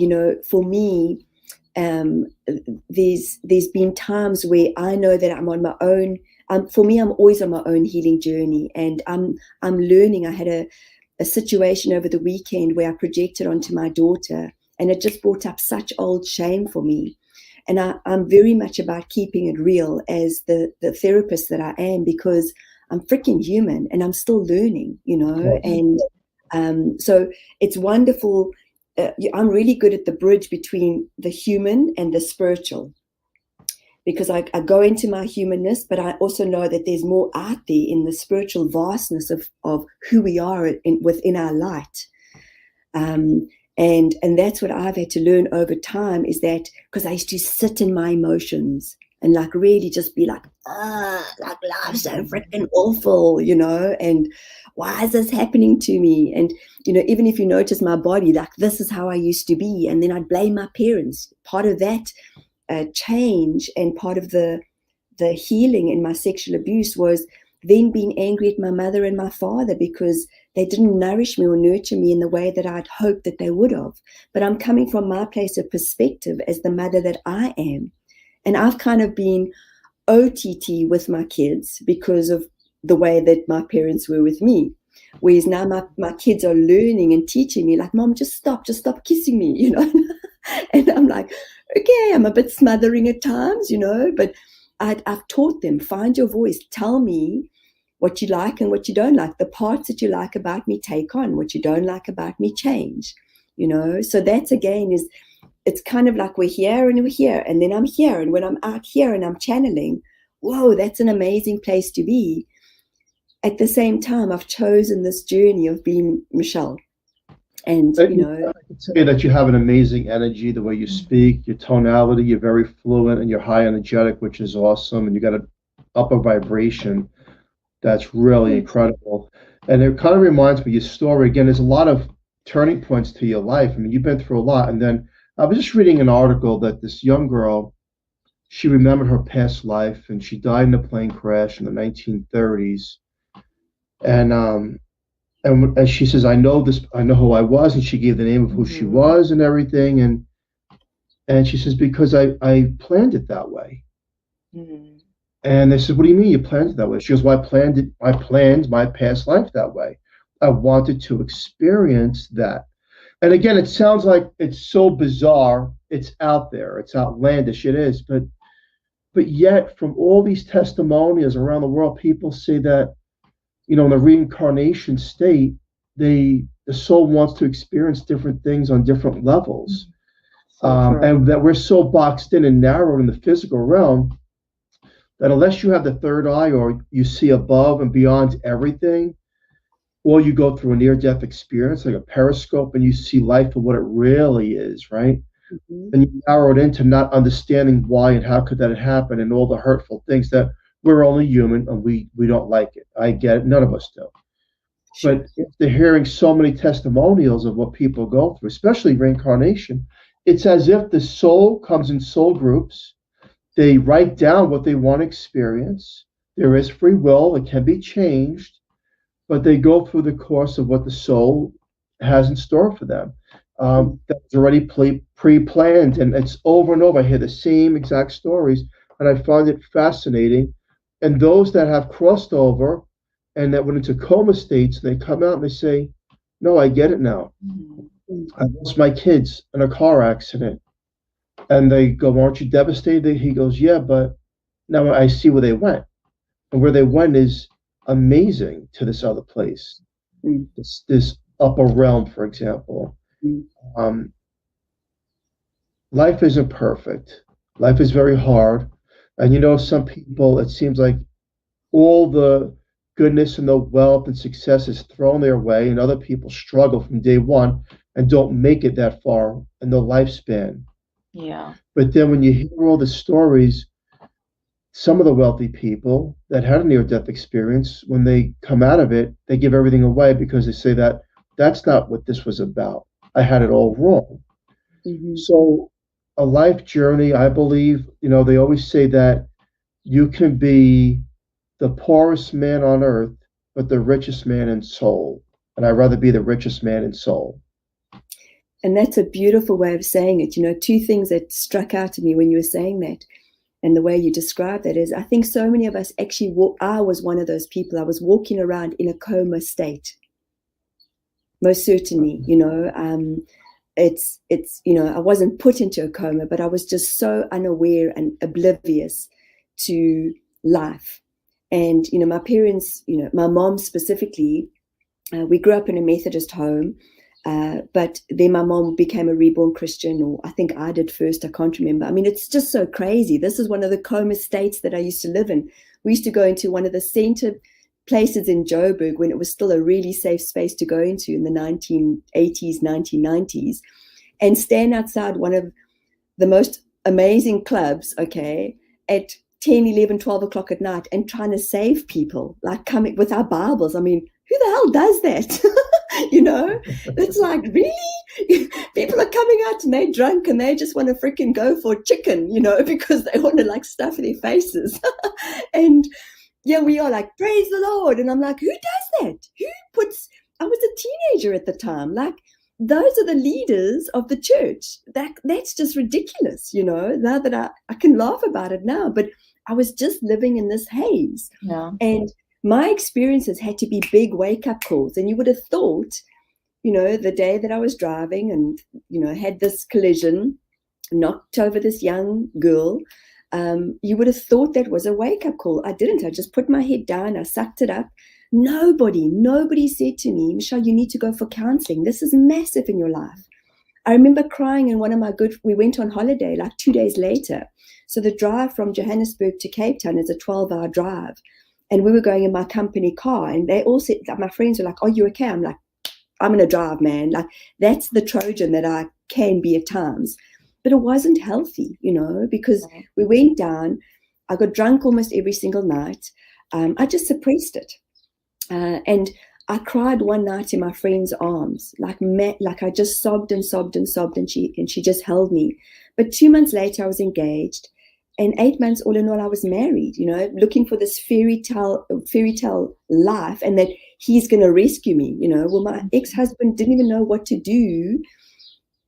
for me, there's been times where I know that I'm on my own. For me, I'm always on my own healing journey, and I'm learning. I had a situation over the weekend where I projected onto my daughter, and it just brought up such old shame for me. And I'm very much about keeping it real as the therapist that I am, because I'm freaking human and I'm still learning, and so it's wonderful. I'm really good at the bridge between the human and the spiritual, because I go into my humanness, but I also know that there's more out there in the spiritual vastness of who we are within our light. And that's what I've had to learn over time, is that because I used to sit in my emotions and really just be like life's so freaking awful, and why is this happening to me? And, even if you notice my body, this is how I used to be. And then I'd blame my parents. Part of that change and part of the healing in my sexual abuse was then being angry at my mother and my father because they didn't nourish me or nurture me in the way that I'd hoped that they would have. But I'm coming from my place of perspective as the mother that I am. And I've kind of been OTT with my kids because of the way that my parents were with me. Whereas now my kids are learning and teaching me, like, Mom, just stop kissing me, And I'm like, okay, I'm a bit smothering at times, but I've taught them, find your voice, tell me what you like and what you don't like. The parts that you like about me, take on. What you don't like about me, change. So that's, again, it's kind of like we're here, and then I'm here, and when I'm out here and I'm channeling, whoa, that's an amazing place to be. At the same time, I've chosen this journey of being Michelle. And, I can say that you have an amazing energy, the way you speak, your tonality, you're very fluent and you're high energetic, which is awesome. And you got an upper vibration that's really incredible. And it kind of reminds me of your story. Again, there's a lot of turning points to your life. I mean, you've been through a lot. And then I was just reading an article that this young girl, she remembered her past life, and she died in a plane crash in the 1930s. And she says, I know who I was, and she gave the name of who she was and everything. And she says, because I planned it that way. Mm-hmm. And they said, what do you mean you planned it that way? She goes, well, I planned my past life that way. I wanted to experience that. And again, it sounds like it's so bizarre. It's out there. It's outlandish. It is. But yet, from all these testimonials around the world, people say that, in the reincarnation state, the soul wants to experience different things on different levels. And that we're so boxed in and narrowed in the physical realm that unless you have the third eye, or you see above and beyond everything, or you go through a near-death experience like a periscope and you see life for what it really is, right? Mm-hmm. And you narrow it into not understanding why and how could that happen, and all the hurtful things that we're only human and we don't like it. I get it. None of us do. Sure. But after hearing so many testimonials of what people go through, especially reincarnation, it's as if the soul comes in soul groups They write down what they want to experience. There is free will, it can be changed, but they go through the course of what the soul has in store for them. That's already pre-planned, and it's over and over. I hear the same exact stories, and I find it fascinating. And those that have crossed over and that went into coma states, they come out and they say, no, I get it now. I lost my kids in a car accident. And they go, aren't you devastated? He goes, yeah, but now I see where they went. And where they went is amazing to this other place, this upper realm, for example. Life isn't perfect. Life is very hard. And some people, it seems like all the goodness and the wealth and success is thrown their way, and other people struggle from day one and don't make it that far in their lifespan. Yeah. But then when you hear all the stories, some of the wealthy people that had a near-death experience, when they come out of it, they give everything away because they say that that's not what this was about. I had it all wrong. So a life journey, I believe, they always say that you can be the poorest man on earth, but the richest man in soul. And I'd rather be the richest man in soul. And that's a beautiful way of saying it. Two things that struck out to me when you were saying that, and the way you described that is, I think so many of us actually I was one of those people. I was walking around in a coma state. Most certainly, it's I wasn't put into a coma, but I was just so unaware and oblivious to life. And, my parents, my mom specifically, we grew up in a Methodist home, but then my mom became a reborn Christian, or I think I did first, I can't remember. I mean, it's just so crazy. This is one of the coma states that I used to live in. We used to go into one of the center places in Joburg when it was still a really safe space to go into in the 1980s, 1990s, and stand outside one of the most amazing clubs, at 10, 11, 12 o'clock at night and trying to save people, like coming with our Bibles. I mean, who the hell does that? It's like, really? People are coming out and they're drunk and they just want to freaking go for chicken, because they want to like stuff their faces. And yeah, we are like, praise the Lord. And I'm like, who does that? I was a teenager at the time. Like, those are the leaders of the church. That's just ridiculous, now that I can laugh about it now, but I was just living in this haze. Yeah. And my experiences had to be big wake-up calls. And you would have thought, the day that I was driving and, had this collision, knocked over this young girl, you would have thought that was a wake-up call. I didn't. I just put my head down. I sucked it up. Nobody said to me, Michelle, you need to go for counseling. This is massive in your life. I remember crying in we went on holiday like 2 days later. So the drive from Johannesburg to Cape Town is a 12-hour drive. And we were going in my company car, and they all said, my friends were like, are you okay? I'm like, I'm going to drive, man. Like, that's the Trojan that I can be at times. But it wasn't healthy, because we went down. I got drunk almost every single night. I just suppressed it. And I cried one night in my friend's arms, like I just sobbed and sobbed and sobbed, and she just held me. But 2 months later, I was engaged, and 8 months all in all, I was married. Looking for this fairy tale life, and that he's going to rescue me. Well, my ex-husband didn't even know what to do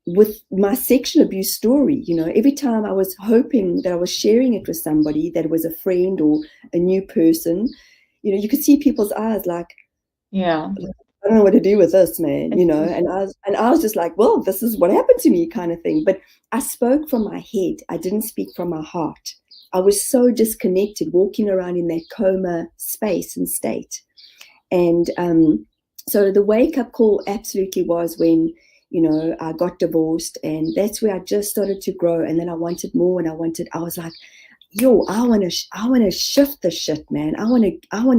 with my sexual abuse story. Every time I was hoping that I was sharing it with somebody that was a friend or a new person, you could see people's eyes like, yeah, I don't know what to do with this, man, and I was just like, well, this is what happened to me, kind of thing. But I spoke from my head. I didn't speak from my heart. I was so disconnected, walking around in that coma space and state. And so the wake-up call absolutely was when, I got divorced, and that's where I just started to grow. And then I wanted more, and I was like, yo, I want to shift the shit, man. I want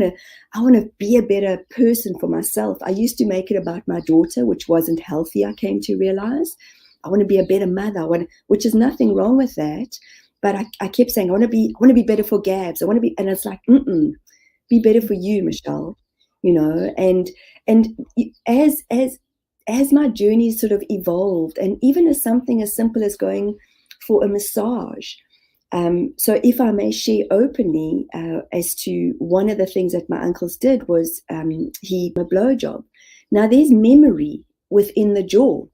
to be a better person for myself. I used to make it about my daughter, which wasn't healthy. I came to realize I want to be a better mother, which is nothing wrong with that. But I kept saying, I want to be better for Gabs. And it's like, be better for you, Michelle, and as my journey sort of evolved, and even as something as simple as going for a massage, So if I may share openly as to one of the things that my uncles did was he gave a blowjob. Now there's memory within the jaw.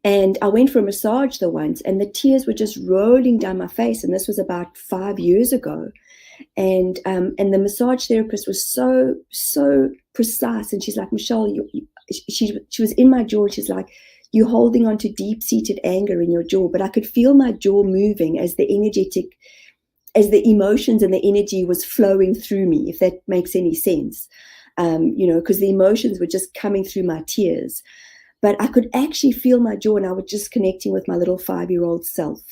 And I went for a massage the once, and the tears were just rolling down my face. And this was about 5 years ago. And the massage therapist was so precise. And she's like, Michelle, she was in my jaw. And she's like, you're holding on to deep-seated anger in your jaw. But I could feel my jaw moving as the emotions and the energy was flowing through me, if that makes any sense. Because the emotions were just coming through my tears. But I could actually feel my jaw, and I was just connecting with my little 5-year-old self.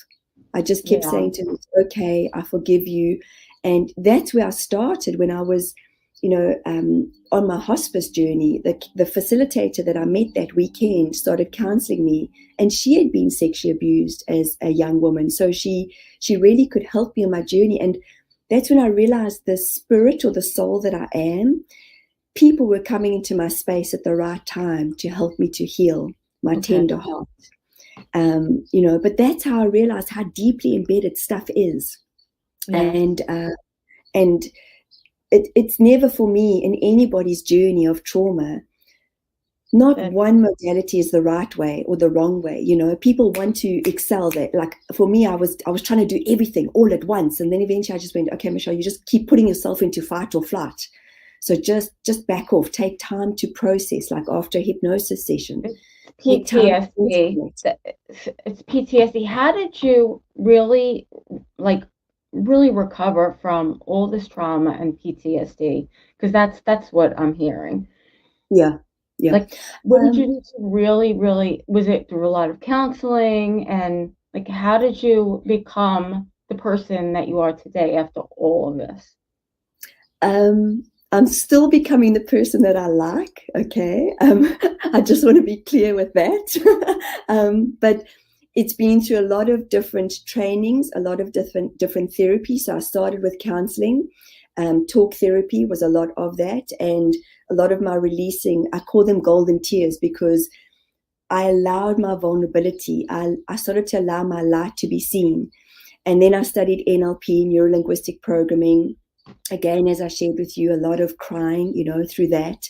I just kept saying to him, okay, I forgive you. And that's where I started when I was, on my hospice journey. The facilitator that I met that weekend started counseling me, and she had been sexually abused as a young woman. So she really could help me on my journey. And that's when I realized the spirit or the soul that I am, people were coming into my space at the right time to help me to heal my tender heart. But that's how I realized how deeply embedded stuff is. And it's never for me in anybody's journey of trauma. Not one modality is the right way or the wrong way. People want to excel there. Like for me, I was trying to do everything all at once. And then eventually I just went, okay, Michelle, you just keep putting yourself into fight or flight. So just back off, take time to process, like after a hypnosis session. PTSD. It's PTSD. How did you really recover from all this trauma and PTSD? Because that's what I'm hearing. Yeah. Like, what did you do to really, was it through a lot of counseling? And like, how did you become the person that you are today after all of this? I'm still becoming the person that I like, okay? I just want to be clear with that. But it's been through a lot of different trainings, a lot of different therapies. So I started with counseling. Talk therapy was a lot of that. And a lot of my releasing, I call them golden tears, because I allowed my vulnerability. I started to allow my light to be seen. And then I studied NLP, neuro-linguistic programming. Again, as I shared with you, a lot of crying, through that,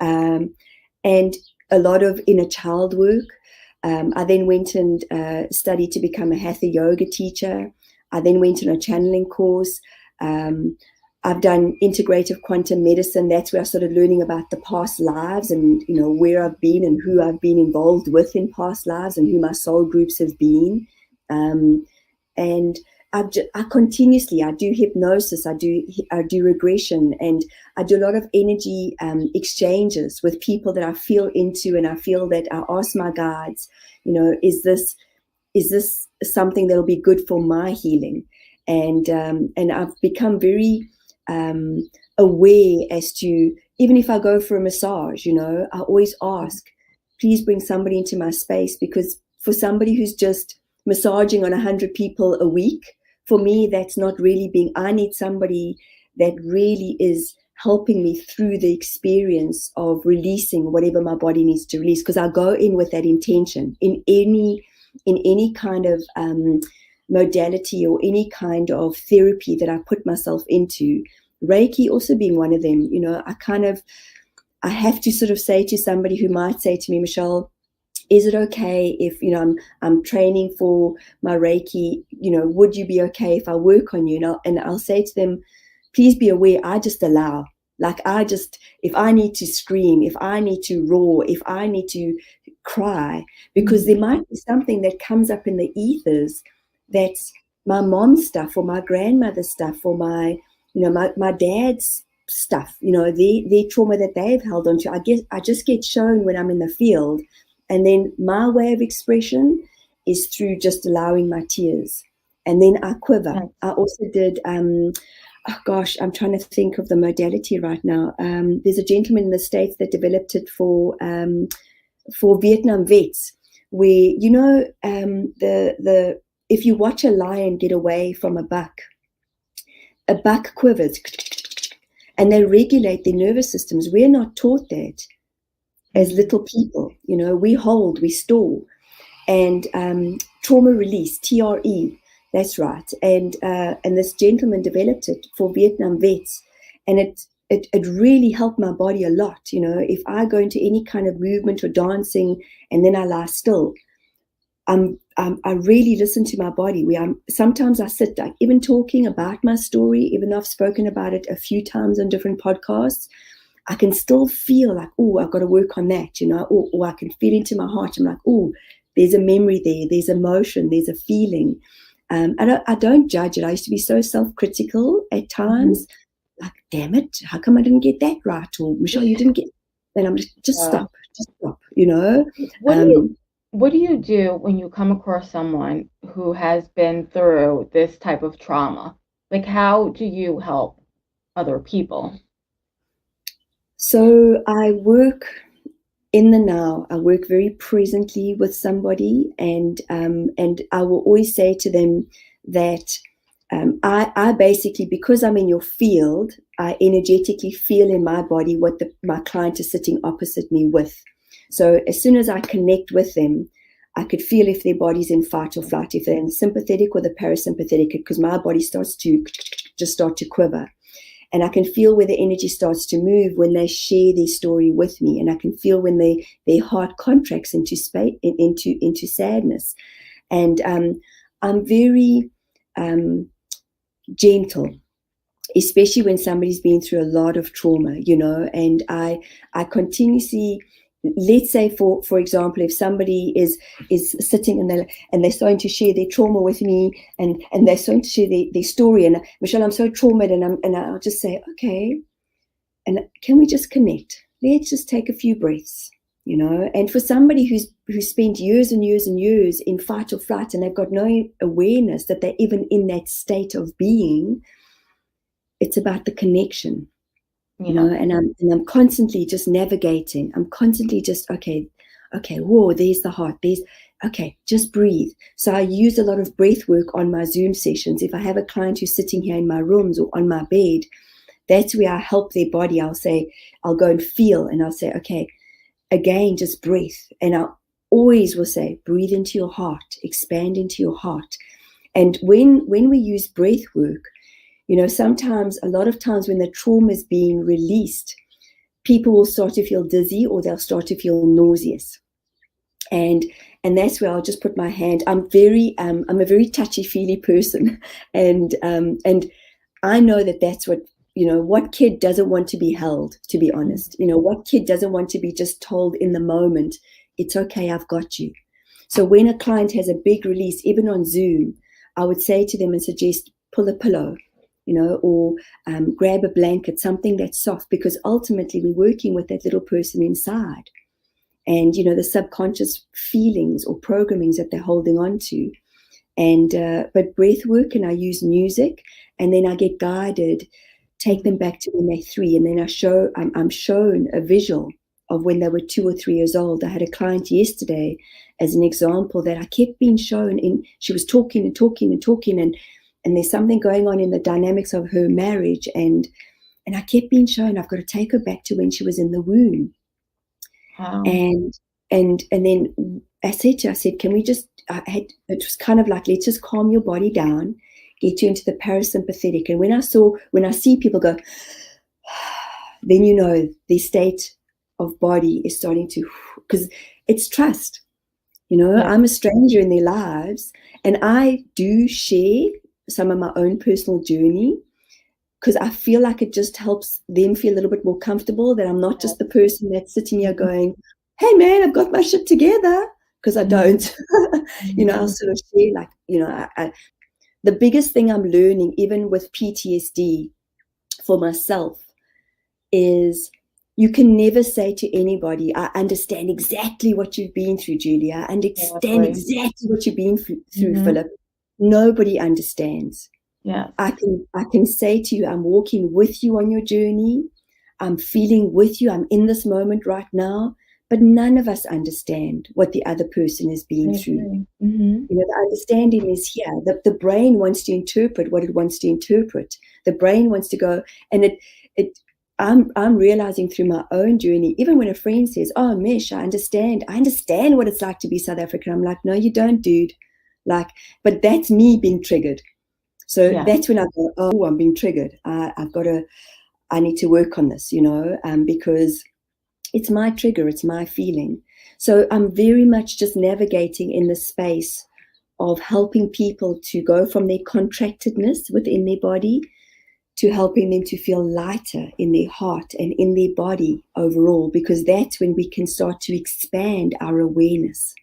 and a lot of inner child work. I then went and studied to become a hatha yoga teacher. I then went on a channeling course. I've done integrative quantum medicine. That's where I started learning about the past lives and, where I've been and who I've been involved with in past lives and who my soul groups have been. And I continuously do hypnosis, I do regression, and I do a lot of energy exchanges with people that I feel into, and I feel that I ask my guides, is this something that'll be good for my healing? And I've become very aware as to, even if I go for a massage, I always ask, please bring somebody into my space, because for somebody who's just massaging on 100 people a week, for me, that's not really I need somebody that really is helping me through the experience of releasing whatever my body needs to release, because I go in with that intention in any kind of modality or any kind of therapy that I put myself into. Reiki also being one of them. I have to sort of say to somebody who might say to me, Michelle, is it okay if, I'm training for my Reiki, would you be okay if I work on you? And I'll say to them, please be aware, I just allow. If I need to scream, if I need to roar, if I need to cry, because there might be something that comes up in the ethers that's my mom's stuff or my grandmother's stuff or my dad's stuff, their trauma that they've held on to. I just get shown when I'm in the field. And then my way of expression is through just allowing my tears. And then I quiver. I also did, I'm trying to think of the modality right now. There's a gentleman in the States that developed it for Vietnam vets, where, if you watch a lion get away from a buck quivers and they regulate their nervous systems. We're not taught that. As little people, we hold, we store. And trauma release, TRE, That's right. And this gentleman developed it for Vietnam vets, and it really helped my body a lot. You know, if I go into any kind of movement or dancing and then I lie still, I really listen to my body. Sometimes I sit, like even talking about my story, even though I've spoken about it a few times on different podcasts, I can still feel like, oh, I've got to work on that, you know, or I can feel into my heart. I'm like, oh, there's a memory there, there's emotion, there's a feeling. I don't judge it. I used to be so self-critical at times, like, damn it, how come I didn't get that right? Or Michelle, you didn't get. And I'm just stop, you know. What do you do when you come across someone who has been through this type of trauma? Like, how do you help other people? So I work in the now. I work very presently with somebody, and I will always say to them that I basically, because I'm in your field, I energetically feel in my body what my client is sitting opposite me with. So as soon as I connect with them, I could feel if their body's in fight or flight, if they're in the sympathetic or the parasympathetic, because my body starts to just start to quiver. And I can feel where the energy starts to move when they share their story with me. And I can feel when their heart contracts into space, into sadness. And I'm very gentle, especially when somebody's been through a lot of trauma, you know. And I continuously, let's say for example, if somebody is sitting and they're starting to share their trauma with me, and they're starting to share their story, and Michelle, I'm so traumatized, and I'll just say, okay, and can we just connect? Let's just take a few breaths, you know. And for somebody who's spent years and years and years in fight or flight, and they've got no awareness that they're even in that state of being, it's about the connection. You know, and I'm constantly just navigating. I'm constantly just, okay, whoa, there's the heart. Okay, just breathe. So I use a lot of breath work on my Zoom sessions. If I have a client who's sitting here in my rooms or on my bed, that's where I help their body. I'll go and feel, and I'll say, okay, again, just breathe. And I always will say, breathe into your heart, expand into your heart. And when we use breath work, you know, a lot of times when the trauma is being released, people will start to feel dizzy, or they'll start to feel nauseous. And that's where I'll just put my hand. I'm a very touchy-feely person. And I know that's what, you know, what kid doesn't want to be held, to be honest? You know, what kid doesn't want to be just told in the moment, it's okay, I've got you. So when a client has a big release, even on Zoom, I would say to them and suggest, pull a pillow, you know, or grab a blanket, something that's soft, because ultimately we're working with that little person inside, and, you know, the subconscious feelings or programmings that they're holding on to. And but breath work, and I use music, and then I get guided, take them back to when they're 3, and then I'm shown a visual of when they were 2 or 3 years old. I had a client yesterday as an example that I kept being shown she was talking and talking and talking, and there's something going on in the dynamics of her marriage. And I kept being shown, I've got to take her back to when she was in the womb. Wow. And then I said, can we just, it was kind of like, let's just calm your body down, get you into the parasympathetic. And when I see people go, then, you know, the state of body is starting to, because it's trust. You know, yeah. I'm a stranger in their lives, and I do share some of my own personal journey, because I feel like it just helps them feel a little bit more comfortable, that I'm not just the person that's sitting here going, hey man, I've got my shit together, because I don't. You know, I'll sort of share, like, you know, the biggest thing I'm learning, even with PTSD for myself, is you can never say to anybody, I understand exactly what you've been through, Julia. I understand exactly what you've been through, Philip. Nobody understands. Yeah, I can say to you, I'm walking with you on your journey. I'm feeling with you. I'm in this moment right now. But none of us understand what the other person has been through. You know, the understanding is here. The brain wants to interpret what it wants to interpret. The brain wants to go, and I'm realizing through my own journey, even when a friend says, oh, Mish, I understand what it's like to be South African. I'm like, no, you don't, dude. Like, but that's me being triggered. So Yeah. that's when I go, oh, I'm being triggered. I need to work on this, because it's my trigger, it's my feeling. So I'm very much just navigating in the space of helping people to go from their contractedness within their body to helping them to feel lighter in their heart and in their body overall, because that's when we can start to expand our awareness.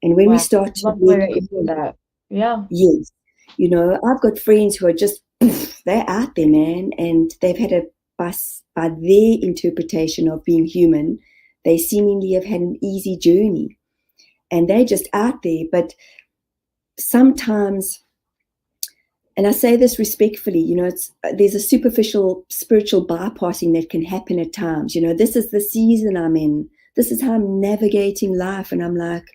And when we Wow. start to Love the way let that you said go, that. Yeah. yes, I've got friends who are just, they're out there, man, and they've had by their interpretation of being human, they seemingly have had an easy journey, and they're just out there. But sometimes, and I say this respectfully, there's a superficial spiritual bypassing that can happen at times. This is the season I'm in. This is how I'm navigating life, and I'm like,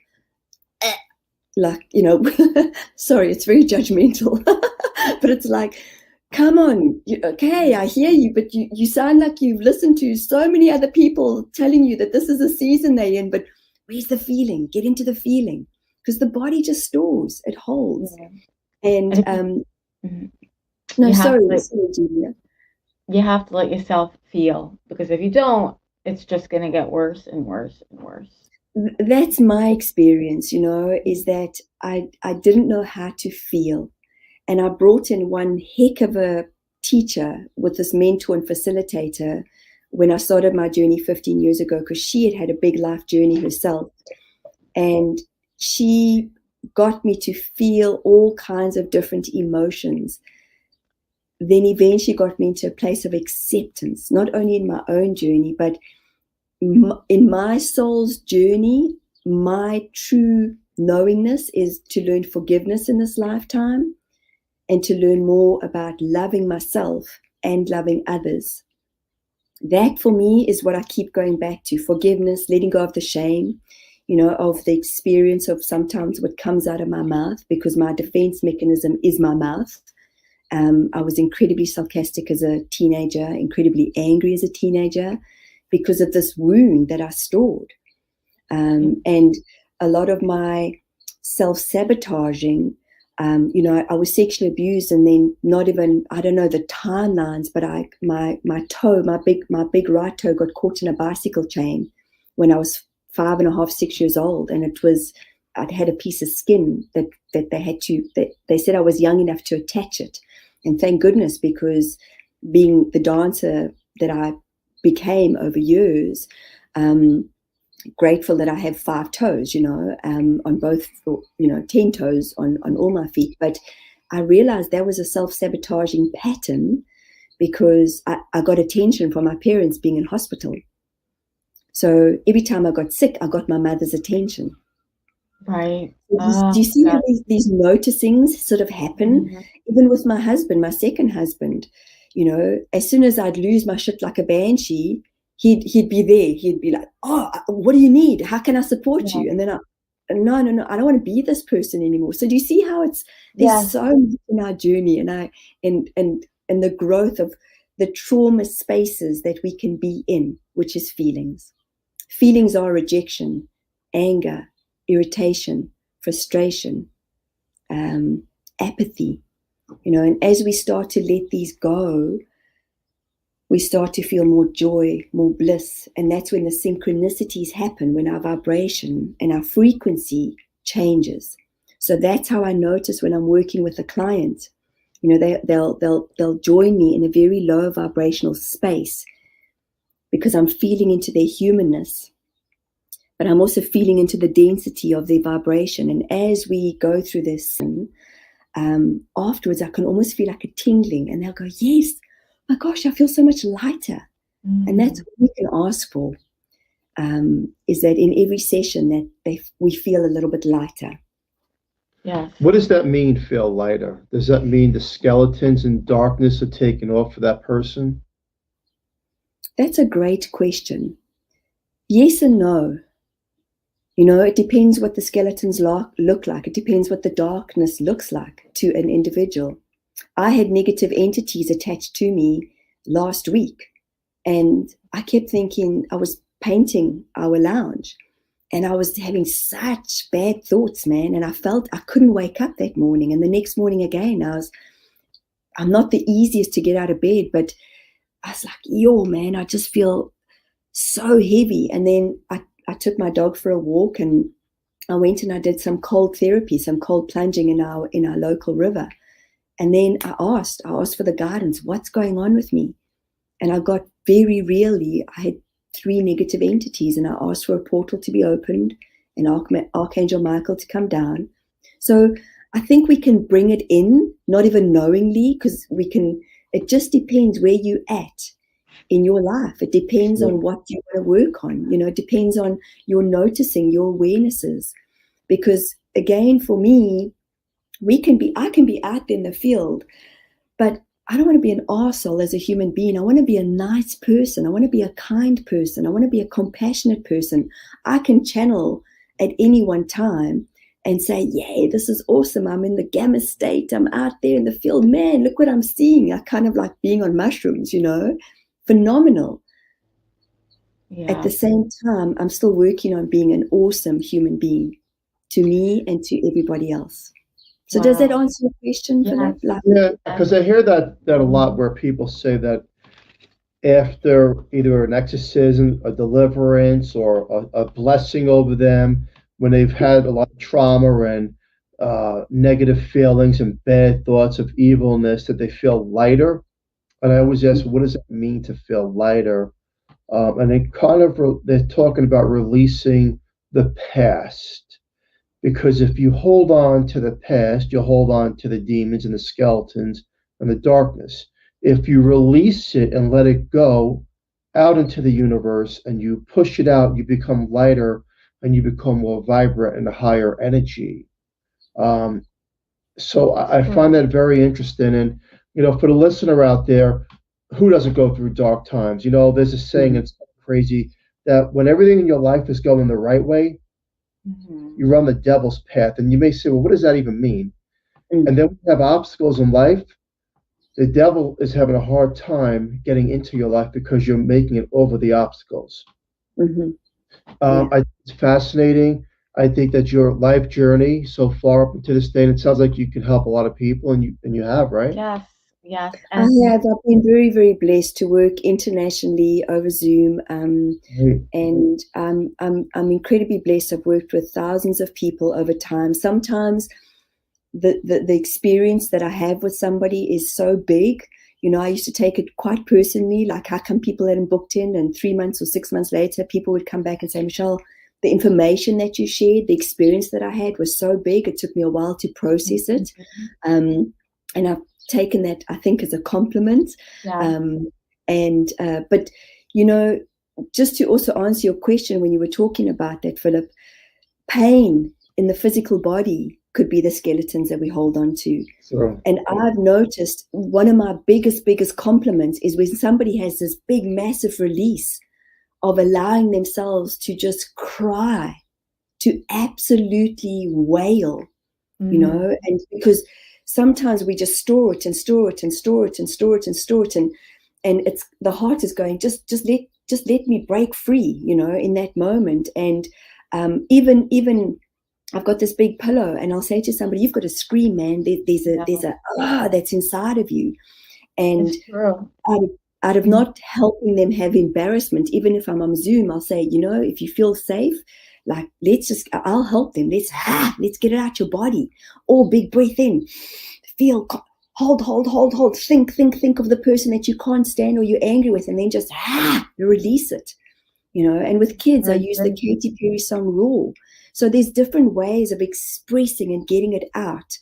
sorry, it's very judgmental, but it's like, come on, okay, I hear you, but you sound like you've listened to so many other people telling you that this is a season they're in, but where's the feeling? Get into the feeling, because the body just stores, it holds. Yeah. And You have sorry, to, you have to let yourself feel, because if you don't, it's just going to get worse and worse and worse. That's my experience, is that I didn't know how to feel. And I brought in one heck of a teacher with this mentor and facilitator when I started my journey 15 years ago, because she had a big life journey herself. And she got me to feel all kinds of different emotions. Then eventually got me into a place of acceptance, not only in my own journey, but in my soul's journey. My true knowingness is to learn forgiveness in this lifetime and to learn more about loving myself and loving others. That for me is what I keep going back to: forgiveness, letting go of the shame, of the experience of sometimes what comes out of my mouth, because my defense mechanism is my mouth. I was incredibly sarcastic as a teenager, incredibly angry as a teenager, because of this wound that I stored. And a lot of my self-sabotaging, I was sexually abused, and then not even, I don't know the timelines, but my big right toe got caught in a bicycle chain when I was 5.5, 6 years old. And I'd had a piece of skin that they said I was young enough to attach it. And thank goodness, because being the dancer that I became over years, grateful that I have 5 toes, on both, 10 toes on all my feet. But I realized that was a self-sabotaging pattern, because I got attention from my parents being in hospital. So every time I got sick, I got my mother's attention. Right. Do you see how these noticings sort of happen? Mm-hmm. Even with my husband, my second husband, as soon as I'd lose my shit like a banshee, he'd be there. He'd be like, oh, what do you need? How can I support you? And then no, I don't want to be this person anymore. So do you see how there's so much in our journey, and the growth of the trauma spaces that we can be in, which is feelings. Feelings are rejection, anger, irritation, frustration, apathy, and as we start to let these go, we start to feel more joy, more bliss. And that's when the synchronicities happen, when our vibration and our frequency changes. So that's how I notice when I'm working with a client. They'll join me in a very low vibrational space, because I'm feeling into their humanness, but I'm also feeling into the density of their vibration. And as we go through this, afterwards, I can almost feel like a tingling, and they'll go, yes, my gosh, I feel so much lighter. Mm-hmm. And that's what we can ask for, is that in every session that we feel a little bit lighter. Yeah. What does that mean, feel lighter? Does that mean the skeletons and darkness are taken off for that person? That's a great question. Yes and no. It depends what the skeletons look like. It depends what the darkness looks like to an individual. I had negative entities attached to me last week, and I kept thinking, I was painting our lounge, And I was having such bad thoughts, man. And I felt I couldn't wake up that morning. And the next morning again, I'm not the easiest to get out of bed, but I was like, yo, man, I just feel so heavy. And then I took my dog for a walk, and I went and I did some cold therapy, some cold plunging in our local river. And then I asked for the guidance, what's going on with me? And I got very really, I had 3 negative entities, and I asked for a portal to be opened and Archangel Michael to come down. So I think we can bring it in, not even knowingly, because it just depends where you're at in your life. It depends on what you want to work on. It depends on your noticing, your awarenesses. Because again, for me, I can be out there in the field, but I don't want to be an arsehole as a human being. I want to be a nice person. I want to be a kind person. I want to be a compassionate person. I can channel at any one time and say, yeah, this is awesome. I'm in the gamma state. I'm out there in the field. Man, look what I'm seeing. I kind of like being on mushrooms, phenomenal. Yeah. At the same time, I'm still working on being an awesome human being to me and to everybody else. So does that answer your question, Philip? Yeah, because I hear that a lot, where people say that after either an exorcism, a deliverance, or a blessing over them, when they've had a lot of trauma and negative feelings and bad thoughts of evilness, that they feel lighter. And I always ask, what does it mean to feel lighter? And they're talking about releasing the past. Because if you hold on to the past, you'll hold on to the demons and the skeletons and the darkness. If you release it and let it go out into the universe and you push it out, you become lighter and you become more vibrant and a higher energy. So I find that very interesting. And, for the listener out there, who doesn't go through dark times? There's a saying, it's crazy, that when everything in your life is going the right way, you run the devil's path. And you may say, well, what does that even mean? And then when you have obstacles in life, the devil is having a hard time getting into your life because you're making it over the obstacles. I think it's fascinating. I think that your life journey so far up to this day, and it sounds like you can help a lot of people, and you have, right? Yes. I have. I've been very, very blessed to work internationally over Zoom, and I'm incredibly blessed. I've worked with thousands of people over time. Sometimes the experience that I have with somebody is so big. I used to take it quite personally, like how come people hadn't booked in, and 3 months or 6 months later, people would come back and say, Michelle, the information that you shared, the experience that I had was so big, it took me a while to process it. And I've taken that, I think, as a compliment. But just to also answer your question, when you were talking about that, Philip, pain in the physical body could be the skeletons that we hold on to. Sure. And I've noticed one of my biggest compliments is when somebody has this big, massive release of allowing themselves to just cry, to absolutely wail, and because sometimes we just store it and it's the heart is going, just let me break free, in that moment. And even I've got this big pillow, and I'll say to somebody, you've got to scream, man. There's a that's inside of you. And out of not helping them have embarrassment, even if I'm on Zoom, I'll say, if you feel safe, like, I'll help them. Let's get it out your body. Or big breath in, feel, hold, think of the person that you can't stand or you're angry with, and then just release it, and with kids, I use the Katy Perry song Raw. So there's different ways of expressing and getting it out.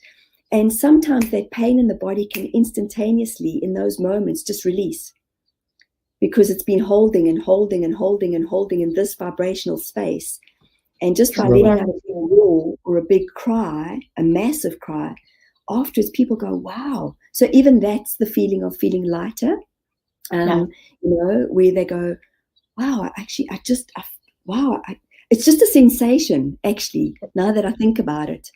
And sometimes that pain in the body can instantaneously, in those moments, just release, because it's been holding in this vibrational space. And just by letting out a big roar or a big cry, a massive cry, afterwards people go, wow. So even that's the feeling of feeling lighter, where they go, wow, it's just a sensation, actually, now that I think about it.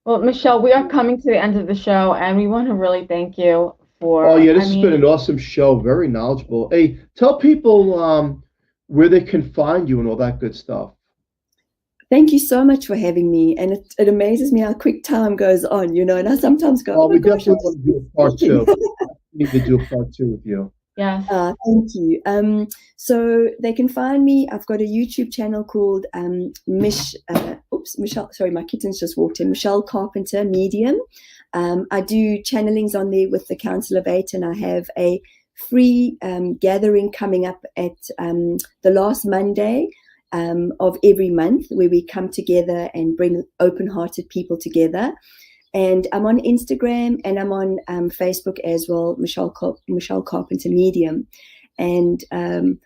Well, Michelle, we are coming to the end of the show, and we want to really thank you for... Oh, yeah, this has been an awesome show, very knowledgeable. Hey, tell people where they can find you and all that good stuff. Thank you so much for having me. And it amazes me how quick time goes on, you know. And I sometimes go, Well, oh my we gosh, definitely want to do a part two. We need to do a part two with you. Yes. Thank you. So they can find me. I've got a YouTube channel called Michelle. Sorry, my kitten's just walked in. Michelle Carpenter Medium. I do channelings on there with the Council of Eight, and I have a free gathering coming up at the last Monday of every month, where we come together and bring open-hearted people together. And I'm on Instagram and I'm on Facebook as well, Michelle Carpenter Medium. And I'm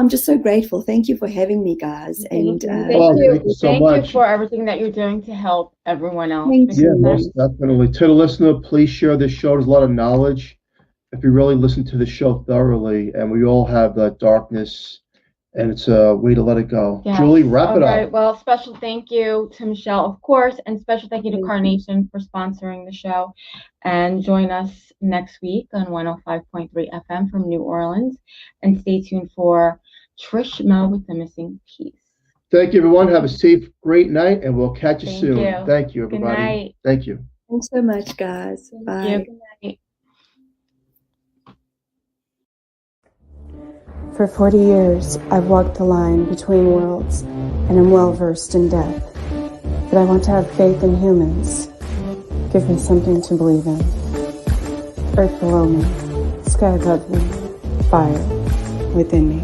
just so grateful. Thank you for having me, guys. Thank And you so much. for everything that you're doing to help everyone else. Thank you. Most definitely. To the listener, please share this show. There's a lot of knowledge. If you really listen to the show thoroughly, and we all have that darkness, and it's a way to let it go. Yes. Julie, wrap it up. All right. Well, special thank you to Michelle, of course, and special thank you to Carnation for sponsoring the show. And join us next week on 105.3 FM from New Orleans. And stay tuned for Trish Mo with the Missing Piece. Thank you, everyone. Have a safe, great night, and we'll catch you Thank soon. you. Thank you, everybody. Good night. Thank you. Thanks so much, guys. Bye. Thank you. Good night. For 40 years, I've walked the line between worlds and am well versed in death. But I want to have faith in humans. Give me something to believe in. Earth below me, sky above me, fire within me.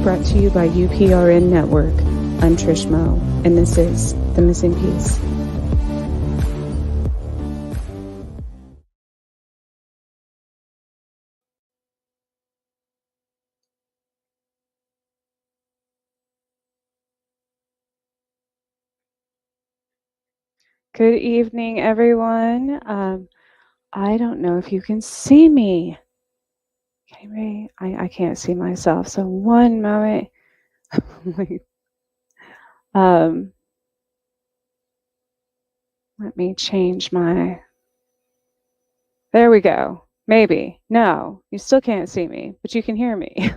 Brought to you by UPRN Network. I'm Trish Mo, and this is The Missing Piece. Good evening, everyone. I don't know if you can see me. Okay, Ray, I can't see myself. So one moment. Let me change my. There we go. Maybe. No, you still can't see me, but you can hear me.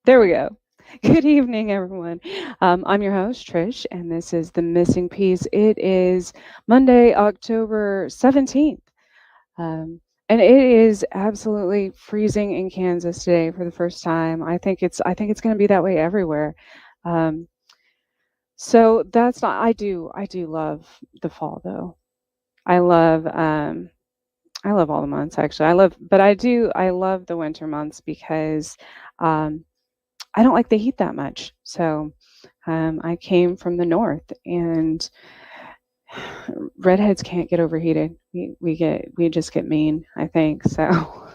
There we go. Good evening, everyone. I'm your host, Trish, and this is The Missing Piece. It is Monday, October 17th. And it is absolutely freezing in Kansas today for the first time. I think it's going to be that way everywhere. So that's not. I do love the fall, though. I love all the months, actually. I love the winter months because I don't like the heat that much. So I came from the north, and redheads can't get overheated. We just get mean, I think. So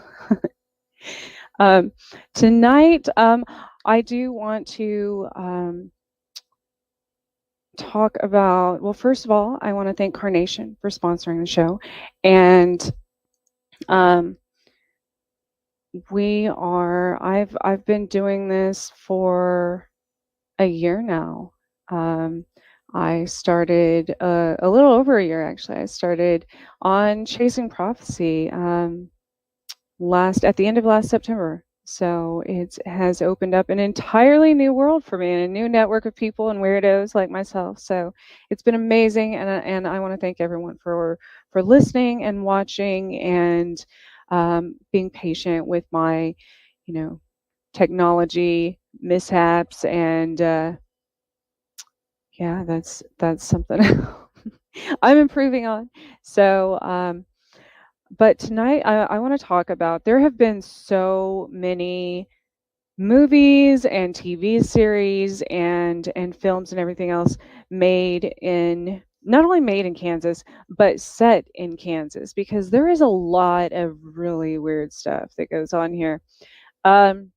tonight I do want to talk about, well, first of all, I want to thank Carnation for sponsoring the show. And I've been doing this for a year now. I started a little over a year, actually. I started on Chasing Prophecy at the end of last September. So it has opened up an entirely new world for me and a new network of people and weirdos like myself. So it's been amazing, and I want to thank everyone for listening and watching and being patient with my, technology mishaps, and yeah, that's something I'm improving on. So, but tonight I want to talk about, there have been so many movies and TV series and films and everything else not only made in Kansas, but set in Kansas, because there is a lot of really weird stuff that goes on here. And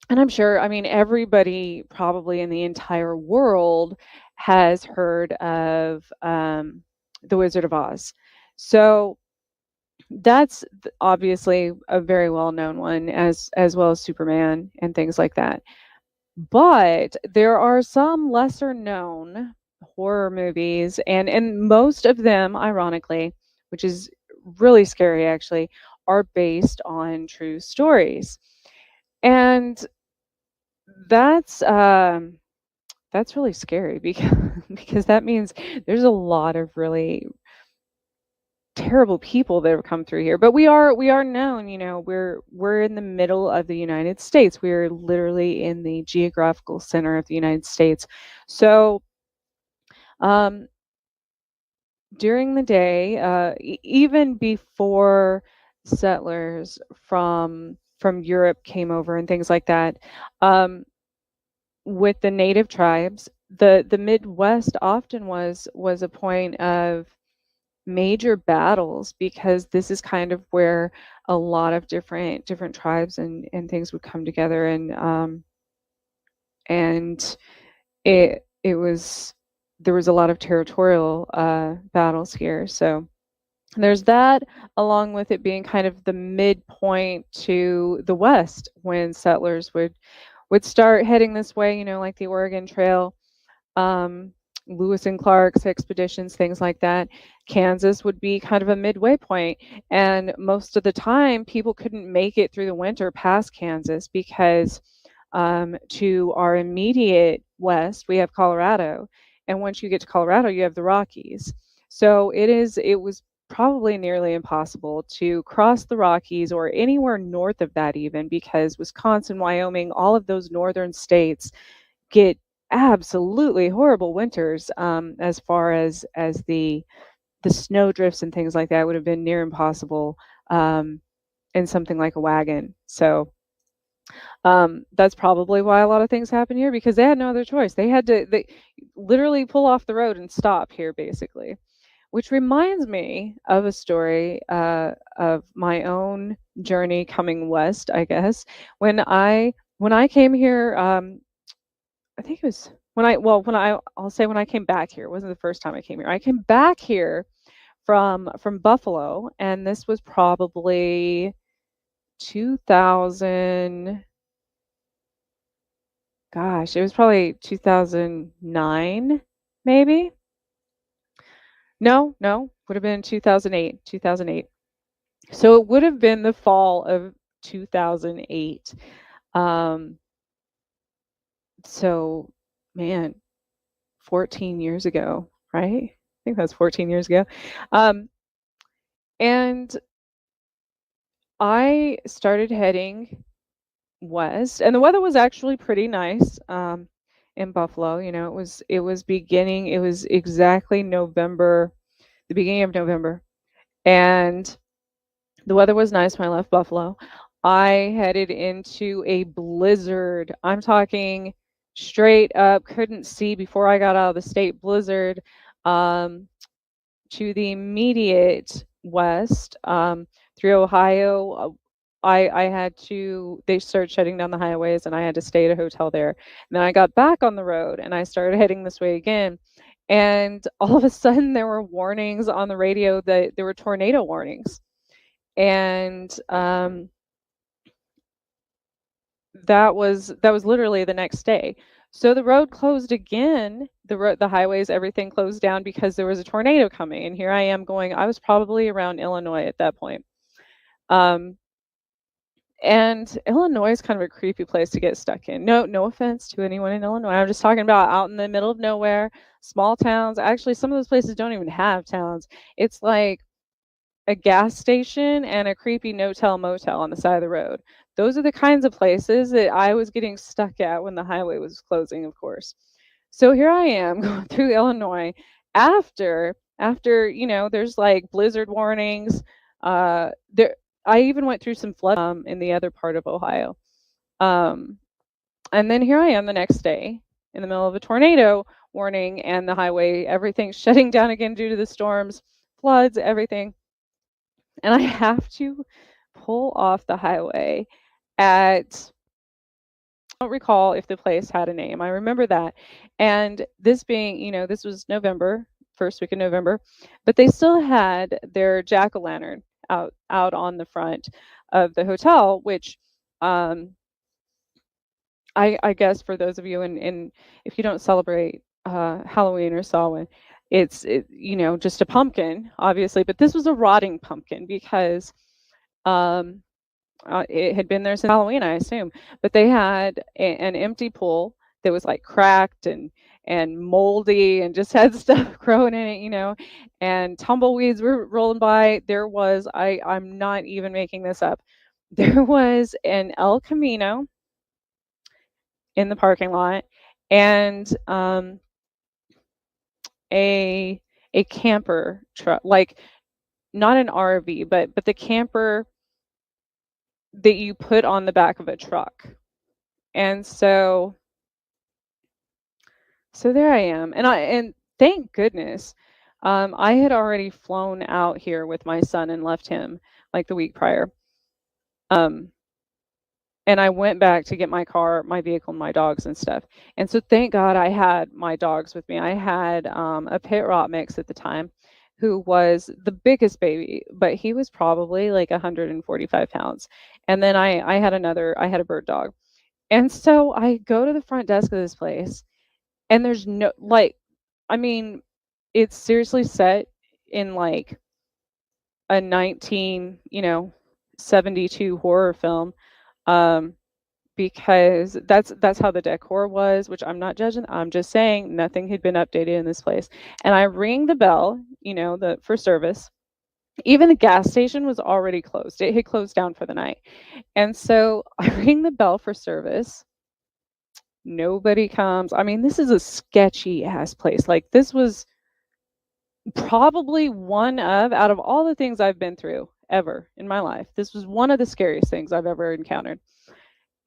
I'm sure, everybody probably in the entire world has heard of The Wizard of Oz. So that's obviously a very well-known one, as well as Superman and things like that. But there are some lesser-known horror movies, and most of them, ironically, which is really scary actually, are based on true stories. And that's really scary because that means there's a lot of really terrible people that have come through here. But we are known, we're in the middle of the United States. We're literally in the geographical center of the United States. So um during the day, even before settlers from Europe came over and things like that, um with the native tribes, the Midwest often was a point of major battles, because this is kind of where a lot of different tribes and things would come together, and it was there was a lot of territorial battles here. So there's that, along with it being kind of the midpoint to the west when settlers would start heading this way, like the Oregon Trail, um, Lewis and Clark's expeditions, things like that. Kansas would be kind of a midway point, and most of the time, people couldn't make it through the winter past Kansas because to our immediate west, we have Colorado, and once you get to Colorado, you have the Rockies. So it was probably nearly impossible to cross the Rockies or anywhere north of that, even because Wisconsin, Wyoming, all of those northern states get absolutely horrible winters, as far as the snow drifts and things like that would have been near impossible in something like a wagon. So that's probably why a lot of things happen here, because they had no other choice. They literally pull off the road and stop here, basically. Which reminds me of a story of my own journey coming west, I guess. When I came here, I think it was I'll say when I came back here. It wasn't the first time I came here. I came back here from Buffalo, and this was probably 2000. Gosh, it was probably 2009, maybe. No, would have been 2008. 2008. So it would have been the fall of 2008. Um, so, man, 14 years ago, right? I think that's 14 years ago. And I started heading west, and the weather was actually pretty nice in Buffalo. It was exactly November, the beginning of November, and the weather was nice when I left Buffalo. I headed into a blizzard. I'm talking straight up, couldn't see before I got out of the state blizzard. To the immediate west, through Ohio. They started shutting down the highways, and I had to stay at a hotel there. And then I got back on the road and I started heading this way again. And all of a sudden, there were warnings on the radio that there were tornado warnings. And that was literally the next day. So the road closed again. The highways, everything closed down because there was a tornado coming. And here I am going. I was probably around Illinois at that point. And Illinois is kind of a creepy place to get stuck in. No offense to anyone in Illinois. I'm just talking about out in the middle of nowhere, small towns. Actually, some of those places don't even have towns. It's like a gas station and a creepy no-tell motel on the side of the road. Those are the kinds of places that I was getting stuck at when the highway was closing, of course. So here I am going through Illinois after there's like blizzard warnings. I even went through some flood in the other part of Ohio. And then here I am the next day in the middle of a tornado warning, and the highway, everything's shutting down again due to the storms, floods, everything. And I have to pull off the highway at, I don't recall if the place had a name. I remember that. And this being, this was November, first week of November, but they still had their jack-o'-lantern out on the front of the hotel, which I guess for those of you and if you don't celebrate Halloween or Samhain, it's just a pumpkin, obviously, but this was a rotting pumpkin because It had been there since Halloween, I assume, but they had an empty pool that was like cracked and moldy and just had stuff growing in it, and tumbleweeds were rolling by. There was, I'm not even making this up. There was an El Camino in the parking lot, and a camper truck, like not an RV, but the camper that you put on the back of a truck. And so there I am. And thank goodness, I had already flown out here with my son and left him like the week prior. And I went back to get my car, my vehicle, and my dogs and stuff. And so thank God I had my dogs with me. I had a pit rot mix at the time who was the biggest baby, but he was probably like 145 pounds. And then I had a bird dog. And so I go to the front desk of this place, and there's no, like, I mean, it's seriously set in like a 1972 horror film. Because that's how the decor was, which I'm not judging. I'm just saying nothing had been updated in this place. And I ring the bell, for service. Even the gas station was already closed. It had closed down for the night. And so I ring the bell for service. Nobody comes. I mean, this is a sketchy ass place. Like, this was probably out of all the things I've been through ever in my life, this was one of the scariest things I've ever encountered.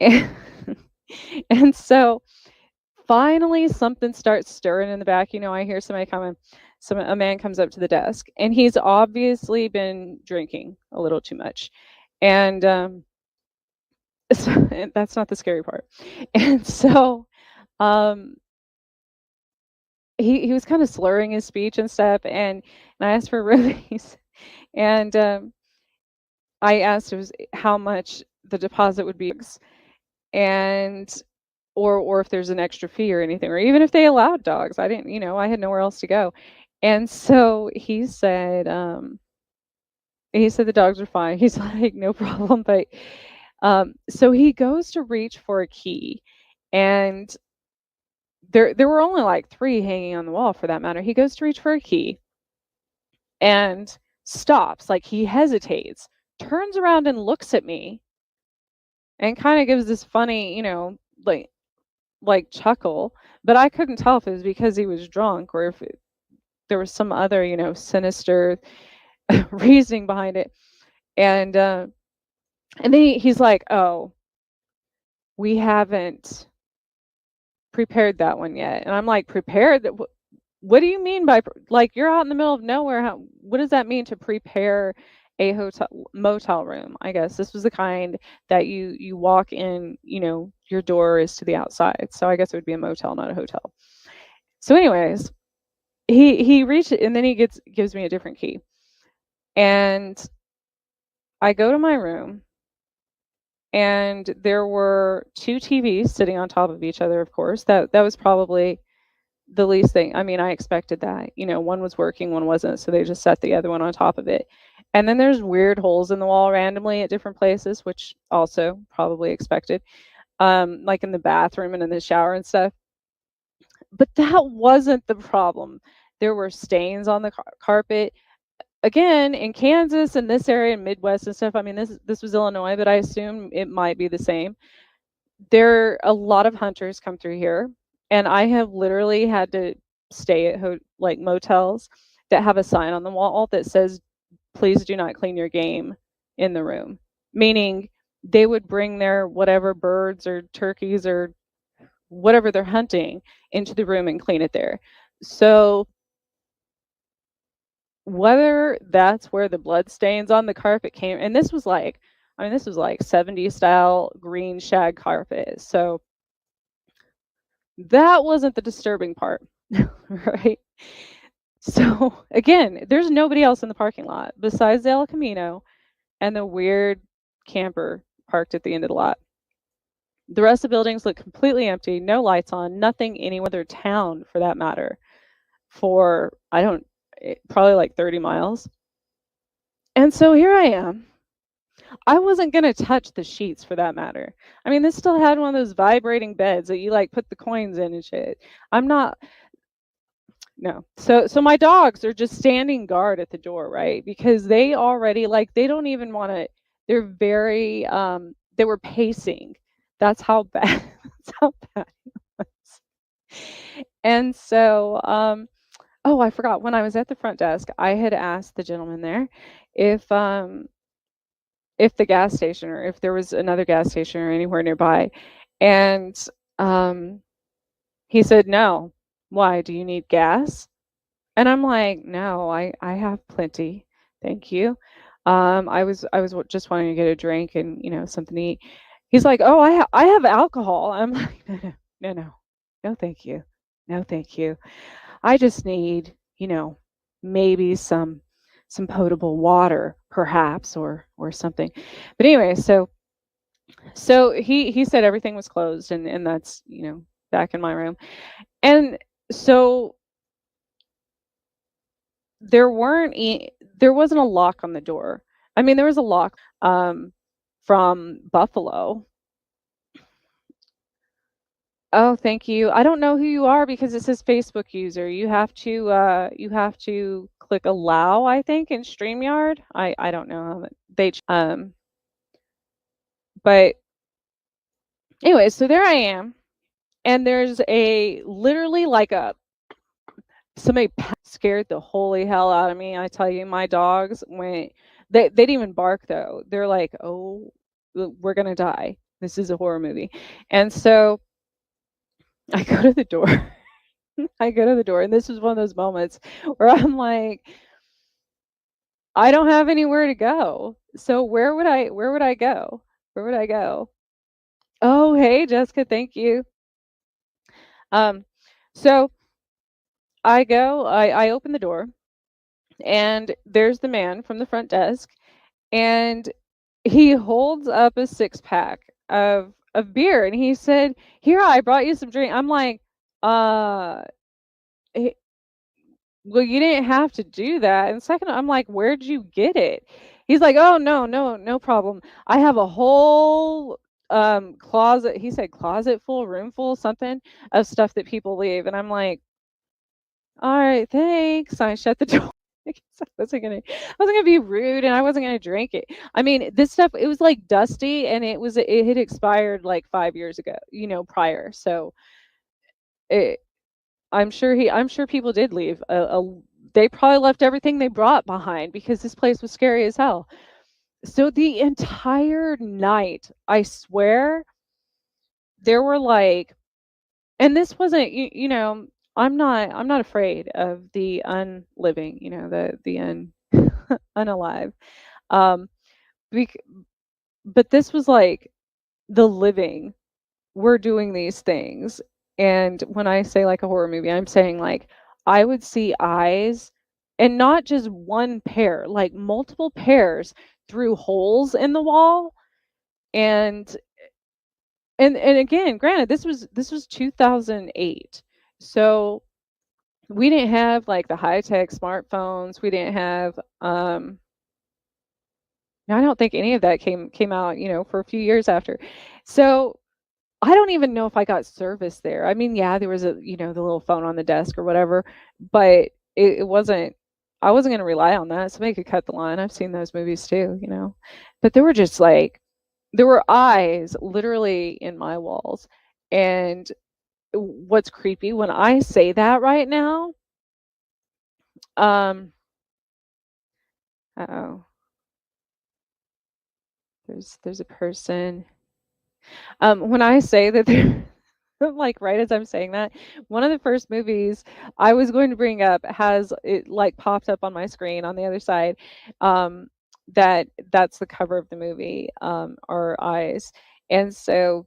And so finally something starts stirring in the back. I hear somebody coming. A man comes up to the desk, and he's obviously been drinking a little too much. And and that's not the scary part. And so he was kind of slurring his speech and stuff, and I asked for a release. And I asked how much the deposit would be, and or if there's an extra fee or anything, or even if they allowed dogs. I didn't, I had nowhere else to go. And so he said the dogs are fine. He's like, no problem. But so he goes to reach for a key, and there were only like 3 hanging on the wall, for that matter. He goes to reach for a key and stops, like he hesitates, turns around and looks at me, and kind of gives this funny, like chuckle. But I couldn't tell if it was because he was drunk or if there was some other, sinister reasoning behind it. And then he's like, "Oh, we haven't prepared that one yet." And I'm like, "Prepared? What do you mean by, like, you're out in the middle of nowhere? What does that mean to prepare a motel room?" I guess this was the kind that you walk in, your door is to the outside. So I guess it would be a motel, not a hotel. So anyways, he reached it, and then he gives me a different key. And I go to my room, and there were 2 TVs sitting on top of each other, of course. That was probably the least thing. I mean, I expected that. One was working, one wasn't, so they just set the other one on top of it. And then there's weird holes in the wall randomly at different places, which also probably expected, like in the bathroom and in the shower and stuff. But that wasn't the problem. There were stains on the carpet. Again, in Kansas and this area, in Midwest and stuff. I mean, this was Illinois, but I assume it might be the same. A lot of hunters come through here, and I have literally had to stay at like motels that have a sign on the wall that says, "Please do not clean your game in the room." Meaning they would bring their whatever birds or turkeys or whatever they're hunting into the room and clean it there. So whether that's where the blood stains on the carpet came, and this was like 70s style green shag carpet. So that wasn't the disturbing part, right? So again, there's nobody else in the parking lot besides the El Camino and the weird camper parked at the end of the lot. The rest of the buildings look completely empty, no lights on, nothing any other town for that matter, for probably like 30 miles. And so here I am I wasn't gonna touch the sheets for that matter. I mean, this still had one of those vibrating beds that you like put the coins in and shit. I'm not no. So my dogs are just standing guard at the door, right? Because they already like they don't even want to they're very they were pacing. That's how bad that's how bad it was. And so oh, I forgot when I was at the front desk, I had asked the gentleman there if the gas station or if there was another gas station or anywhere nearby. And he said, "No. Why? Do you need gas?" And I'm like, "No, I have plenty. Thank you." I was just wanting to get a drink and, something to eat. He's like, "Oh, I have alcohol." I'm like, "No, no, no, no. No, thank you. No, thank you. I just need, maybe some potable water perhaps or something." But anyway, so he said everything was closed and that's, back in my room. And so there wasn't a lock on the door. I mean, there was a lock from Buffalo. Oh, thank you. I don't know who you are because it says Facebook user. You have to click allow, I think, in StreamYard. I don't know how but anyway, so there I am, and there's a literally like a somebody scared the holy hell out of me. I tell you, my dogs went. They didn't even bark though. They're like, "Oh, we're gonna die. This is a horror movie," and so I go to the door. I go to the door, and this was one of those moments where I'm like, I don't have anywhere to go. So where would I go? Where would I go? Oh, hey, Jessica, thank you. Um, so I open the door, and there's the man from the front desk, and he holds up a six-pack of beer, and he said, "Here, I brought you some drink." I'm like, uh, eh, well, you didn't have to do that. And second, I'm like, where'd you get it? He's like, oh, no, no, no problem. I have a whole closet. He said closet full, room full, something of stuff that people leave. And I'm like, all right, thanks. I shut the door. I wasn't gonna be rude and I wasn't gonna drink it. I mean, this stuff, it was like dusty and it had expired like 5 years ago, prior. So it I'm sure people did leave. They probably left everything they brought behind because this place was scary as hell. So the entire night, I swear, there were like, and this wasn't, I'm not afraid of the unliving, the unalive. Um, bec- but this was like the living were doing these things. And when I say like a horror movie, I'm saying like I would see eyes and not just one pair, like multiple pairs through holes in the wall. And and again, granted, this was 2008. So we didn't have like the high-tech smartphones. We didn't have no, I don't think any of that came out, for a few years after. So I don't even know if I got service there. I mean, yeah, there was the little phone on the desk or whatever, but it wasn't, I wasn't going to rely on that. Somebody could cut the line. I've seen those movies too. But there were just like, there were eyes literally in my walls. And what's creepy when I say that right now, um, oh, there's a person. When I say that they're like right as I'm saying that, one of the first movies I was going to bring up has it like popped up on my screen on the other side. Um, that's the cover of the movie, our eyes. And so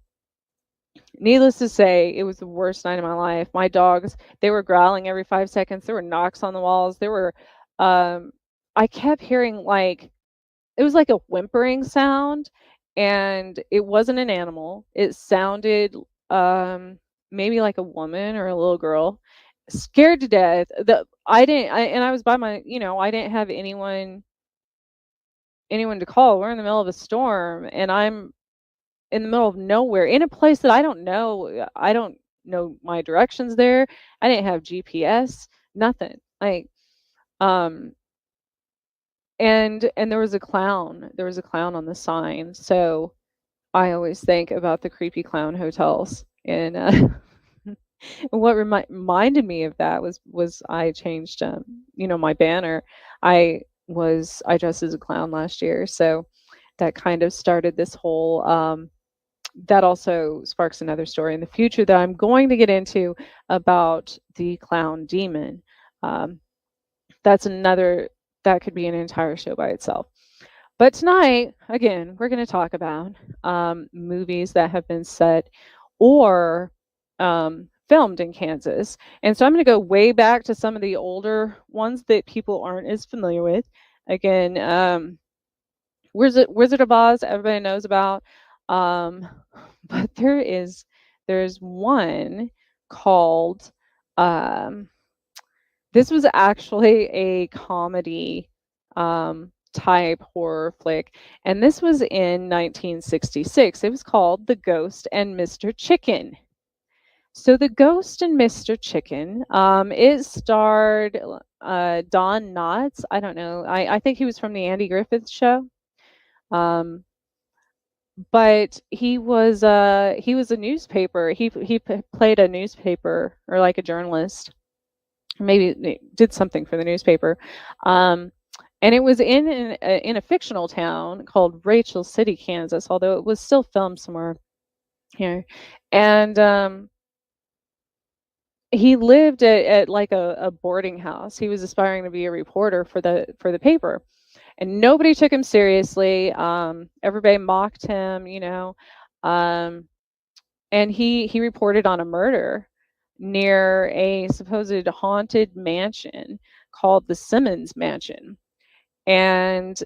needless to say, it was the worst night of my life. My dogs, they were growling every 5 seconds. There were knocks on the walls. There were I kept hearing like it was like a whimpering sound, and it wasn't an animal. It sounded maybe like a woman or a little girl, scared to death. And I was by my, I didn't have anyone anyone to call. We're in the middle of a storm, and I'm in the middle of nowhere in a place that I don't know. I don't know my directions there. I didn't have GPS, nothing. Like, um, and there was a clown. There was a clown on the sign. So I always think about the creepy clown hotels. And what reminded me of that was I changed, my banner. I dressed as a clown last year, so that kind of started this whole. That also sparks another story in the future that I'm going to get into about the clown demon. Um, that could be an entire show by itself. But tonight, again, we're going to talk about movies that have been set or filmed in Kansas. And so I'm going to go way back to some of the older ones that people aren't as familiar with. Again, Wizard of Oz, everybody knows about. But there's one called this was actually a comedy type horror flick, and this was in 1966. It was called The Ghost and Mr. Chicken. So The Ghost and Mr. Chicken, it starred Don Knotts. I don't know. I think he was from the Andy Griffith Show. But he was a newspaper. He played a newspaper, or like a journalist. Maybe did something for the newspaper. And it was in a fictional town called Rachel City, Kansas, although it was still filmed somewhere here. And he lived at like a boarding house. He was aspiring to be a reporter for the paper, and nobody took him seriously. Everybody mocked him, and he reported on a murder near a supposed haunted mansion called the Simmons Mansion, and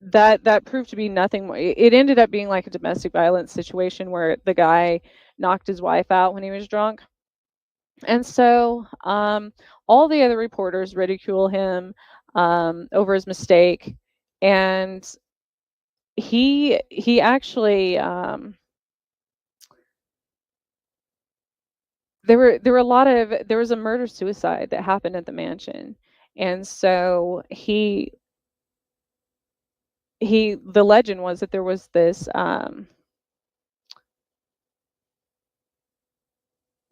that proved to be nothing more. It ended up being like a domestic violence situation where the guy knocked his wife out when he was drunk. And so all the other reporters ridicule him over his mistake, and he actually there was a murder suicide that happened at the mansion, and so the legend was that there was this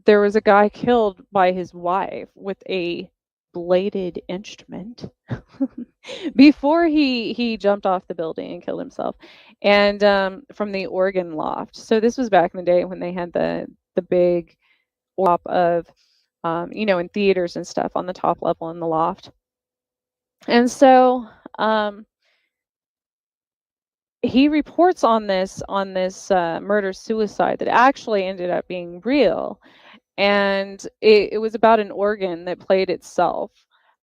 there was a guy killed by his wife with a bladed instrument before he jumped off the building and killed himself, and from the organ loft. So this was back in the day when they had the big top of in theaters and stuff on the top level in the loft. And so he reports on this murder suicide that actually ended up being real, and it was about an organ that played itself.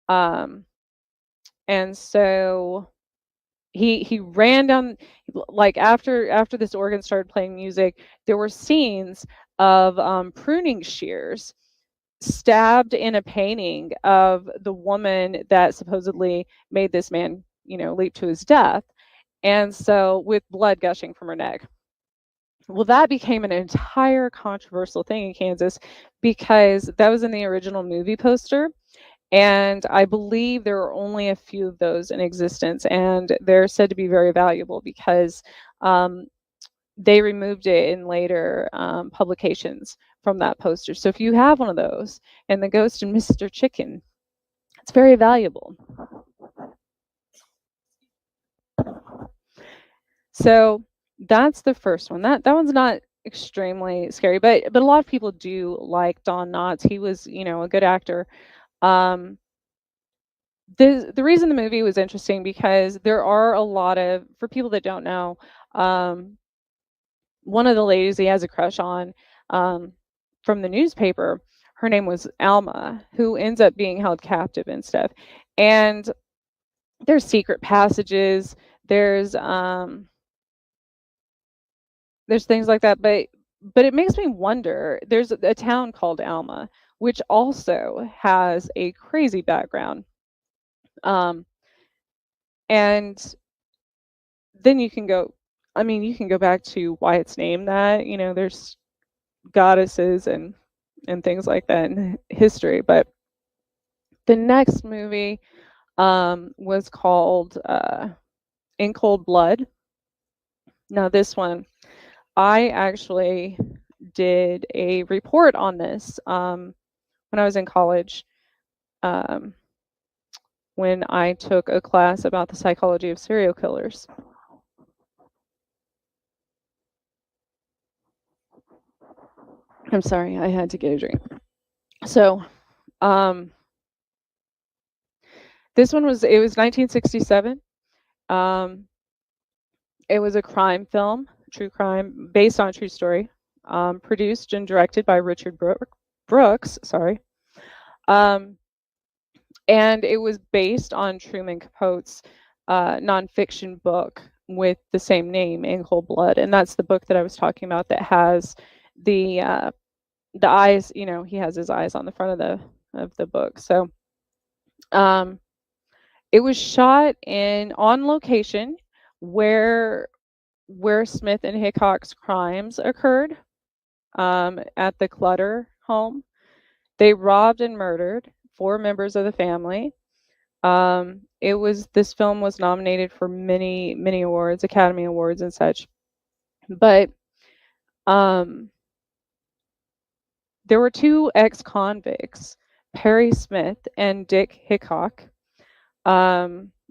And so he ran down, like after this organ started playing music, there were scenes of pruning shears stabbed in a painting of the woman that supposedly made this man, leap to his death. And so with blood gushing from her neck. Well, that became an entire controversial thing in Kansas because that was in the original movie poster. And I believe there are only a few of those in existence, and they're said to be very valuable because they removed it in later publications from that poster. So if you have one of those and The Ghost and Mr. Chicken, it's very valuable. So that's the first one. That one's not extremely scary, but a lot of people do like Don Knotts. He was, a good actor. The reason the movie was interesting because there are a lot of, for people that don't know, one of the ladies he has a crush on from the newspaper, her name was Alma, who ends up being held captive and stuff. And there's secret passages, there's things like that, but it makes me wonder. There's a town called Alma, which also has a crazy background. And then you can go, I mean, you can go back to why it's named that. You know, there's goddesses and things like that in history. But the next movie was called In Cold Blood. Now, this one, I actually did a report on this when I was in college, when I took a class about the psychology of serial killers. I'm sorry, I had to get a drink. So, this one was 1967. It was a crime film, true crime, based on a true story, produced and directed by Richard Brooks. Sorry. And it was based on Truman Capote's nonfiction book with the same name, In Cold Blood, and that's the book that I was talking about that has the eyes. You know, he has his eyes on the front of the book. So, it was shot on location where Smith and Hickok's crimes occurred, at the Clutter home. They robbed and murdered 4 members of the family. This film was nominated for many awards, Academy Awards and such. But there were 2 ex-convicts, Perry Smith and Dick Hickok.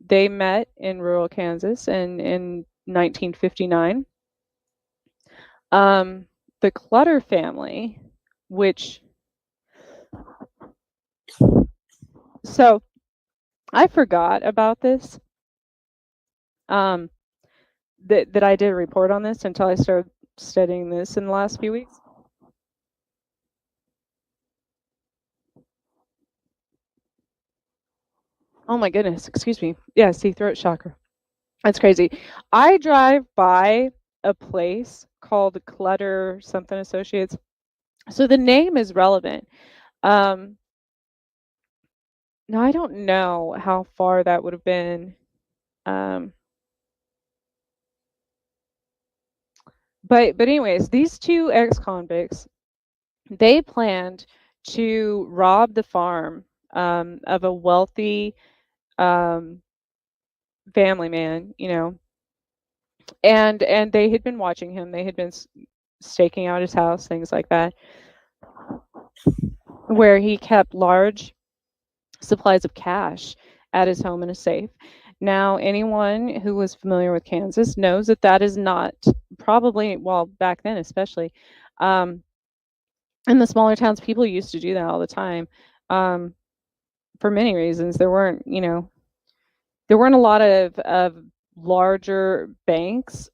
They met in rural Kansas in 1959. The Clutter family, so I forgot about this, that I did a report on this until I started studying this in the last few weeks. Oh my goodness, excuse me. Yeah, see, throat chakra. That's crazy. I drive by a place called Clutter something Associates. So the name is relevant. Now I don't know how far that would have been. But anyways, these 2 ex-convicts, they planned to rob the farm of a wealthy family man, you know, and they had been watching him. They had been staking out his house, things like that, where he kept large supplies of cash at his home in a safe. Now, anyone who was familiar with Kansas knows that that is not probably, well, back then especially, in the smaller towns, people used to do that all the time, for many reasons. There weren't a lot of larger banks,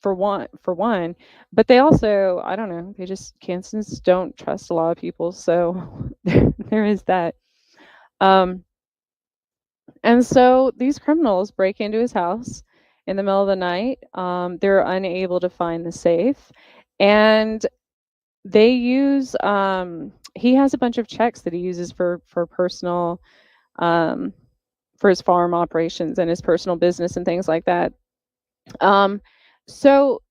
for one, but they also, I don't know, Kansans don't trust a lot of people, so there is that. And so these criminals break into his house in the middle of the night. They're unable to find the safe, and they use, he has a bunch of checks that he uses for personal, for his farm operations and his personal business and things like that. So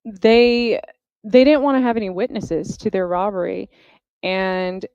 they didn't want to have any witnesses to their robbery, and